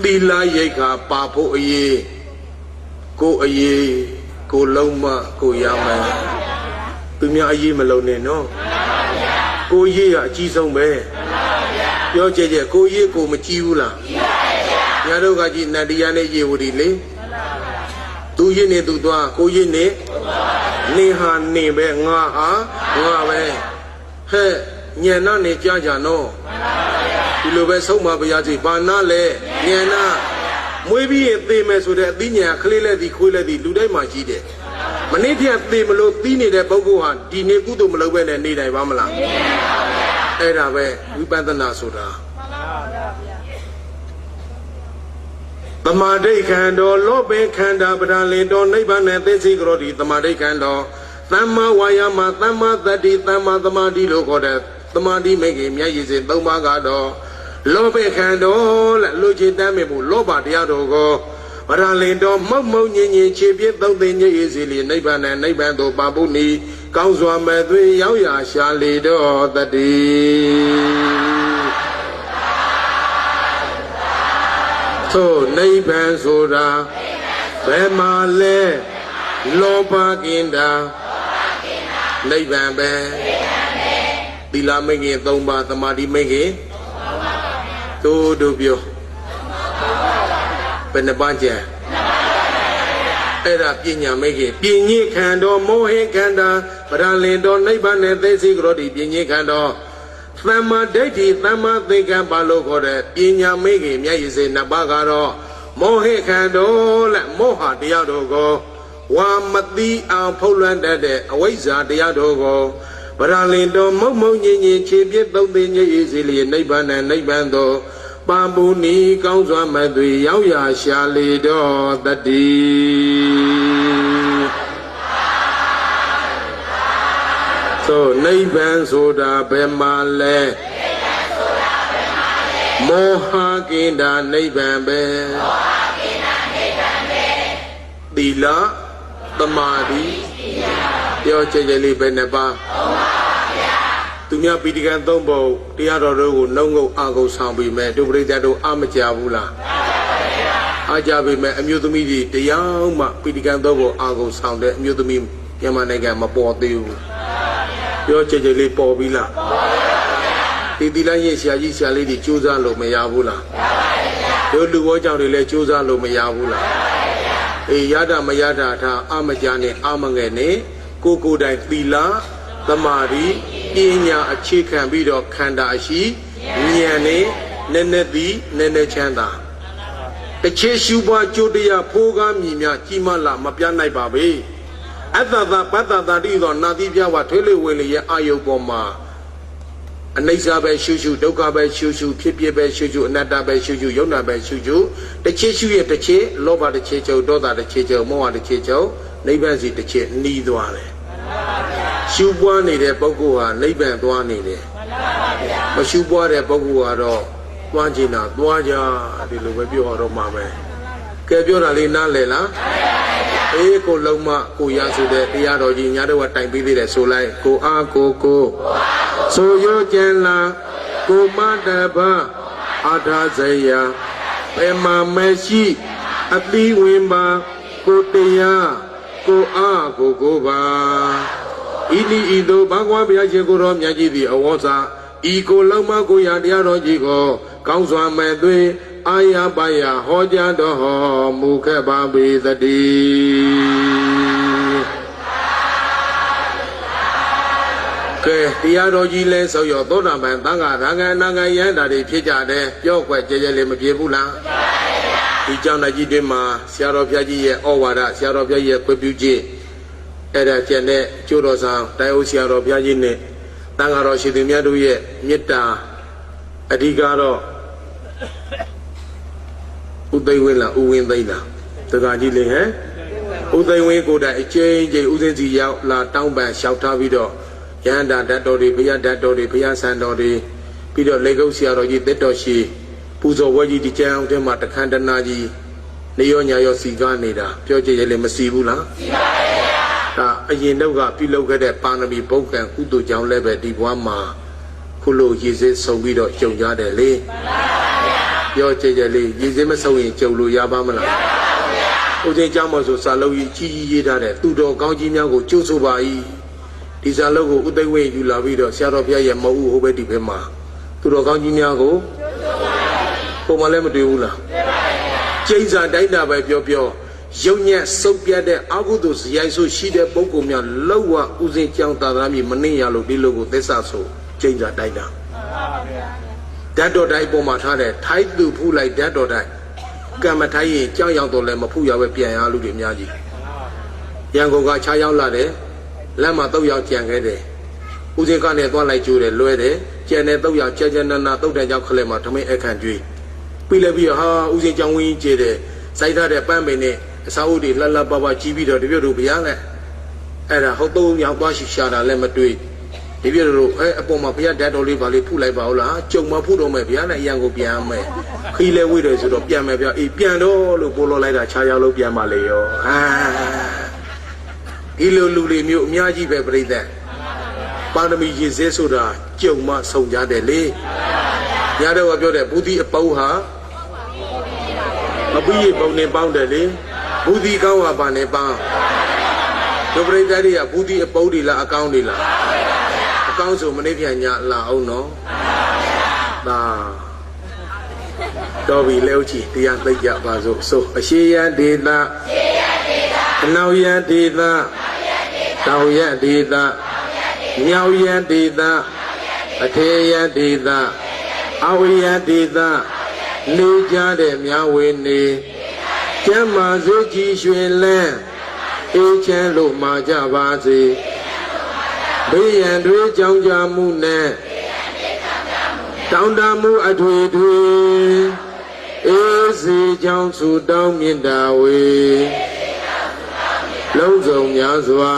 သီလရိတ်ခပါဖို့အရေးကိုလုံးမကိုရမယ်သူများအရေးမလုံးနဲ့နော်ကိုရေးရအကြီးဆုံးပဲပြောကြကြကိုရေးကိုမကြည့်ဘူးလားညတို့ကကြည့်နတ်တရားနဲ့ရေဝတီလေသူရေးနေသူသွားကိုရေးနေနေဟာနေပဲငါဟာငါပဲဟဲ့ညံနာနေကြကြနော်ဒီလိုပဲဆုံးမပါရစီဘာနာလဲညံနာမွေးပြီးရင်သေမယ်ဆိုတဲ့အသိဉာဏ်ကလေးလက်သည်ခွေးလက်သည်လူတိုင်းမှာရှိတယ်မနေ့ဖြတ်သေမလို့သီးနေတဲ့ပုဂ္ဂိုလ်ဟာဒီနေ့ကုသိုလ်မလုပ်ဘဲနဲ့နေနိုင်ပါမလားအဲ့ဒါပဲဝိပဿနာဆိုတာသမာဓိခန္ဓာလောဘခန္ဓာပဒံလေတော်နိဗ္ဗာန်နဲ့သိသိကြတော်ဒီသမာဓိခန္ဓာသမ္မာဝါယာမသမ္မာသတ္တိသမ္မာသမာဓိလို့ခေါ်တဲ့သမာဓိမိတ်ကြီးမျက်ရည်စင်၃ပါးကတော့လောဘခန္ဓာလက်လူချင်းတမ်းမြဖို့လောဘတရားတော်ကိုဗရလင်တော်မှုတ်မှုတ်ညင်ညင်ခြေပြည့်သုံးသိညည်စီလီနိဗ္ဗာန်နဲ့နိဗ္ဗာန်သို့ပါဖို့နီကောင်းစွာမဲ့သွေးရောက်ရာရှာလေတော်တတိသို့နိဗ္ဗာန်ဆိုတာဘယ်မှာလဲလောဘကင်တာနိဗ္ဗာန်ပဲသီလမိတ်ကြီး၃ပါးသမာဓိမိတ်ကြီးတို့ပြောဘယ်နှပါးကျန်အဲ့ဒါပညာမိတ်ကြီးပညိခန္ဓာမောဟိခန္ဓာပရလင်တော်နိဗ္ဗာန်နဲ့သိသိကြတော်ဒီပညိခန္ဓာသမ္မာဒိဋ္ဌိသမ္မာသင်္ကပ္ပလို့ခေါ်တဲ့ပညာမိတ်ကြီးမျက်ရည်စင်နှစ်ပါးကတော့မောဟိခန္ဓာလက်မောဟတရားတော်ကိုဝါမတိအောင်ဖုတ်လွှမ်းတတ်တဲ့အဝိဇ္ဇာတရားတော်ကိုဗရလင်တော်မုံမုံညင်ညင်ခြေပြည့်သုံးသိညည်စီလီနိဗ္ဗာန်နဲ့နိဗ္ဗာန်သို့ပံပူနီကောင်းစွာမဲ့သွေရောက်ရာရှာလေတော်တတိသို့နိဗ္ဗာန်ဆိုတာဘယ်မှာလဲမောဟကင်တာနိဗ္ဗာန်ပဲသီလသမာဓိပြောကြကြလေးပဲနှစ်ပါးသူများပိဋကံ၃ပုံတရားတော်တို့ကိုနှုံငုတ်အာကုန်ဆောင်ပြီးမဲ့ဒုပရိသတ်တို့အမကြဘူးလားအားကြပြီမဲ့အမျိုးသမီးတွေတရားမှပိဋကံ၃ပုံအာကုန်ဆောင်တဲ့အမျိုးသမီးမြန်မာနိုင်ငံမပေါ်သေးဘူးပြောကြကြလေးပေါ်ပြီလားဒီသီလရဲ့ဆရာကြီးဆရာလေးတွေကြိုးစားလို့မရဘူးလားတို့လူဘောကြောင့်တွေလည်းကြိုးစားလို့မရဘူးလားအေးရတာမရတာထားအမကြနဲ့အမငယ်နဲ့ကိုကိုတိုင်သီလသမာဓိပညာအခြေခံပြီးတော့ခန္ဓာရှိဉာဏ်နဲ့နည်းနည်းသည်နည်းနည်းချမ်းသာတစ်ချက်ရှုပွားကြိုးတရားဖိုးကားမြည်များကြီးမလာမပြနိုင်ပါပဲအတ္တသာပတ္တသာတိသောနာတိပြဝထွေးလေဝေလေရဲ့အာယုပေါ်မှာအနိစ္စပဲရှုရှုဒုက္ခပဲရှုရှုဖြစ်ဖြစ်ပဲရှုရှုအနတ္တပဲရှုရှုယုံနာပဲရှုရှုတစ်ချက်ရှုရဲ့တစ်ချက်လောဘတစ်ချက်ချုပ်ဒေါသတစ်ချက်ချုပ်မောဟတစ်ချက်ချုပ်နိဗ္ဗာန်စီတစ်ချက်နှီးသွားတယ်ရှုပွားနေတဲ့ပုဂ္ဂိုလ်ဟာနိဗ္ဗာန်သွားနေတယ်မရှုပွားတဲ့ပုဂ္ဂိုလ်ကတော့သွားချင်တာသွားကြဒီလိုပဲပြောတော့မှာပဲကဲပြောတာလေးနားလည်လားအေးကိုလုံးမကိုရဆိုတဲ့တရားတော်ကြီးညာတော့ကတိုင်ပေးသေးတယ်ဆိုလိုက်ကိုအားကိုဆိုရောကျန်လာကိုမတဘအာထာဇယဘယ်မှာမရှိအသီးဝင်ပါကိုတရားကိုအားကိုပါဤဒီဤသို့ဘာကွာဘုရားရှင်ကိုတော်မြတ်ကြီးသည်အဝေါစာဤကိုလုံးမကိုရတရားတော်ကြီးကိုကောင်းစွာမဲ့သွေးအာယပါယဟောကြားတော်ဟောမူခဲ့ပါပေသတည်းကဲတရားတော်ကြီးလဲဆိုရသောတာပန်သံဃာရဟန်းနာဂယန္တာတွေဖြစ်ကြတယ်ပြော့ွက်ကြဲကြဲလေးမပြေဘူးလားဒီကြောင့်လည်းကြီးတွင်မှာဆရာတော်ဘုရားကြီးရဲ့ဩဝါဒဆရာတော်ဘုရားရဲ့ခွင့်ပြုချက် အဲ့ဒါကျန်တဲ့ကျိုးတော်ဆောင်တိုင်အိုဆရာတော်ဘုရားကြီးနဲ့တန်ဃာတော်ရှင်သူမြတ်တို့ရဲ့မေတ္တာအဓိကတော့ဥသိဝင်းလားဥဝင်းသိန်းလားတက္ကကြီးလေဟဲ့ဥသိဝင်းကိုယ်တိုင်အကျဉ်းချင်းဥသိစီရောက်လာတောင်းပန်လျှောက်ထားပြီးတော့ရဟန္တာဓာတ်တော်တွေဘုရားဓာတ်တော်တွေဘုရားဆန်တော်တွေပြီးတော့လေကုတ်ဆရာတော်ကြီးတက်တော်ရှိပူဇော်ဝဲကြီးဒီကျမ်းအောင်ထဲမှာတခန္ဓနာကြီးနေရောညာရောစီကားနေတာပြောကြရလေမစီဘူးလားစီပါပါဗျာဒါအရင်တော့ကပြုလုပ်ခဲ့တဲ့ပါဏမီဘုတ်ကံကုသိုလ်ကြောင့်လည်းပဲဒီဘဝမှာခုလိုရည်စည်းဆုံပြီးတော့ကြုံကြတယ်လေမှန်ပါဗျာပြောကြရလေရည်စည်းမဆုံရင်ကြုံလို့ရပါမလားမရပါဘူးဗျာဦးဇင်းကြောင့်မဆိုစာလုံးကြီးကြီးရေးထားတဲ့သူတော်ကောင်းကြီးများကိုကျိုးဆိုပါ၏ဒီစာလုံးကိုဥသိဝေယူလာပြီးတော့ဆရာတော်ဘုရားရဲ့မဟုတ်ဟိုဘက်ဒီဘက်မှာသူတော်ကောင်းကြီးများကိုပုံမှန်လည်းမတွေ့ဘူးလားတွေ့ပါရဲ့ကျိန်းစာတိုင်းတာပဲပြောရုံညက်စုပ်ပြတ်တဲ့အကုသိုလ်ဇယိုက်ဆိုရှိတဲ့ပုဂ္ဂိုလ်များလောက်ဝဥစဉ်ကြောင်းသာသားမြည်မနှင်းရလို့ဒီလိုကိုသစ္စာဆိုကျိန်းစာတိုင်းတာမှန်ပါဗျာဓာတ်တော်တိုင်းပုံမှာထားတဲ့ထိုက်သူဖူးလိုက်ဓာတ်တော်တိုင်းကံမထိုက်ရင်ကြောင်းရောက်တော့လည်းမဖူးရပဲပြန်ရလူတွေအများကြီးရန်ကုန်ကခြားရောက်လာတယ်လက်မှာ3ယောက်ကြံခဲ့တယ်ဥစဉ်ကနဲ့သွားလိုက်ကျိုးတယ်လွဲတယ်ကျန်တဲ့3ယောက်ကြနနာတုတ်တန်ကြောက်ခလဲမှာထမင်းအခန့်ကျွေးပြီးလည်းပြီးဟာဥစဉ်ကြောင်းဝင်းကြီးကျေတယ်စိုက်ထားတဲ့ပန်းပင်နဲ့အစာအုပ်တွေလှလှပပကြီးပြီးတော့တပြည့်တို့ဗျာလဲအဲ့ဒါဟုတ်3ယောက်သွားရှိရှာတာလည်းမတွေ့ဒီပြည့်တို့အပေါ်မှာဘုရားဓာတ်တော်လေးပါလေးဖုလိုက်ပါဦးလားကြုံမဖုတော့မယ်ဗျာနဲ့အရန်ကိုပြန်မယ်ခီးလဲဝိတယ်ဆိုတော့ပြန်မယ်ဗျာအေးပြန်တော့လို့ပို့လို့လိုက်တာခြားရောက်လို့ပြန်ပါလေရောဟာဒီလိုလူတွေမျိုးအများကြီးပဲပြိဿပါရမီရည်စဲဆိုတာကြုံမဆုံကြတယ်လေညတော့ပြောတဲ့ဘုဒ္ဓအပေါင်းဟာမပြီးရပုံနေပေါင်းတယ်လေဘုဒ္ဓကောင်းဟာပါနေပေါင်းဒုပရိသတ်တွေကဘုဒ္ဓအပေါင်းတွေလားအကောင်းတွေလားအကောင်းဆိုမနေ့ပြန်ညလာအောင်နော်ဒါတော်ပြီလဲဦးကြီးတရားသိကြပါစို့ဆိုအရှိယဒေတာအနောက်ယဒေတာတောင်ယဒေတာမြောက်ယဒေတာအထေယဒေတာအဝိယဒေတာနေကြတဲ့မြဝေနေကျမ်းမာစုကြည်ရွှင်လန်းအေးချမ်းလို့မှာကြပါစေဘေးရန်တွေကြောင်းကြမှုနဲ့တောင်းတမှုအထွေထွေအေးစေကြောင်းစုတောင်းမြင့်တာဝေလုံးစုံများစွာ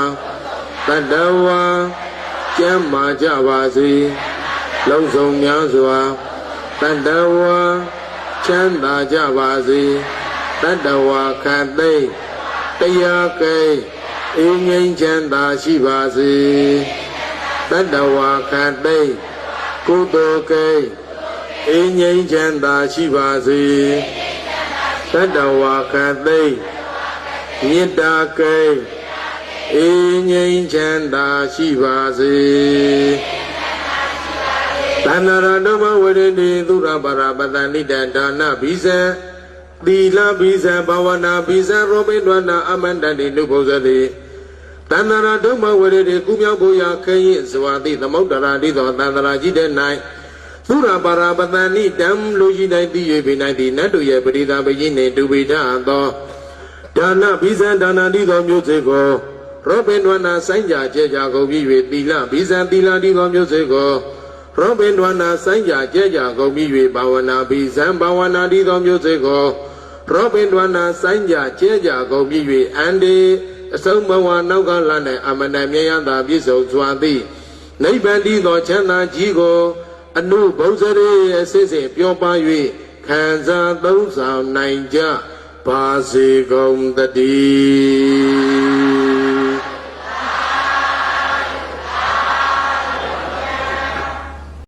တတ္တဝါကျမ်းမာကြပါစေလုံးစုံများစွာတတ္တဝါချမ်းသာကြပါစေတတ္တဝါခတ်သိမ့်တရားကိန်းအေးငြိမ်းချမ်းသာရှိပါစေတတ္တဝါခတ်သိမ့်ကုသိုလ်ကိန်းအေးငြိမ်းချမ်းသာရှိပါစေတတ္တဝါခတ်သိမ့်မေတ္တာကိန်းအေးငြိမ်းချမ်းသာရှိပါစေသန္နရဓမ္မဝရဏိသုရပါရပတန္တိတဒါနဘိဇံသီလဘိဇံဘာဝနာဘိဇံရောပိဒဝနာအမန္တတိနုဘောဇတိသန္နရဓမ္မဝရဏိကုမြောက်ဖို့ရာခရင်ဇဝတိသမုဒ္ဒရာတိသောသန္နရာကြီးတဲ့၌သုရပါရပတန္တိတံလူရှိတိုင်းသိ၍ပိနိုင်သည်နတ်တို့ရဲ့ပရိသပကြီးနှင့်တူပိထသောဒါနဘိဇံဒါနတိသောမျိုးစေကိုရောပိဒဝနာစိုင်းကြကျဲကြကုန်ပြီး၍သီလဘိဇံသီလတိသောမျိုးစေကိုရောပိဒဝနာစိုင်းကြကျဲကြကုန်ပြီး၍ဘာဝနာဘိဇံဘာဝနာတိသောမျိုးစေကိုရောပိဒဝနာစိုင်းကြကျဲကြကုန်ပြီး၍အန္တိအဆုံးဘဝနောက်ကလ၌အမတန်မြတ်ရသာပြည့်စုံစွာသည်နိဗ္ဗာန်တည်သောချမ်းသာကြီးကိုအနုဘုဇရေအစစ်စစ်ပြောပါ၍ခံစားသုံးဆောင်နိုင်ကြပါစေကုန်တည်း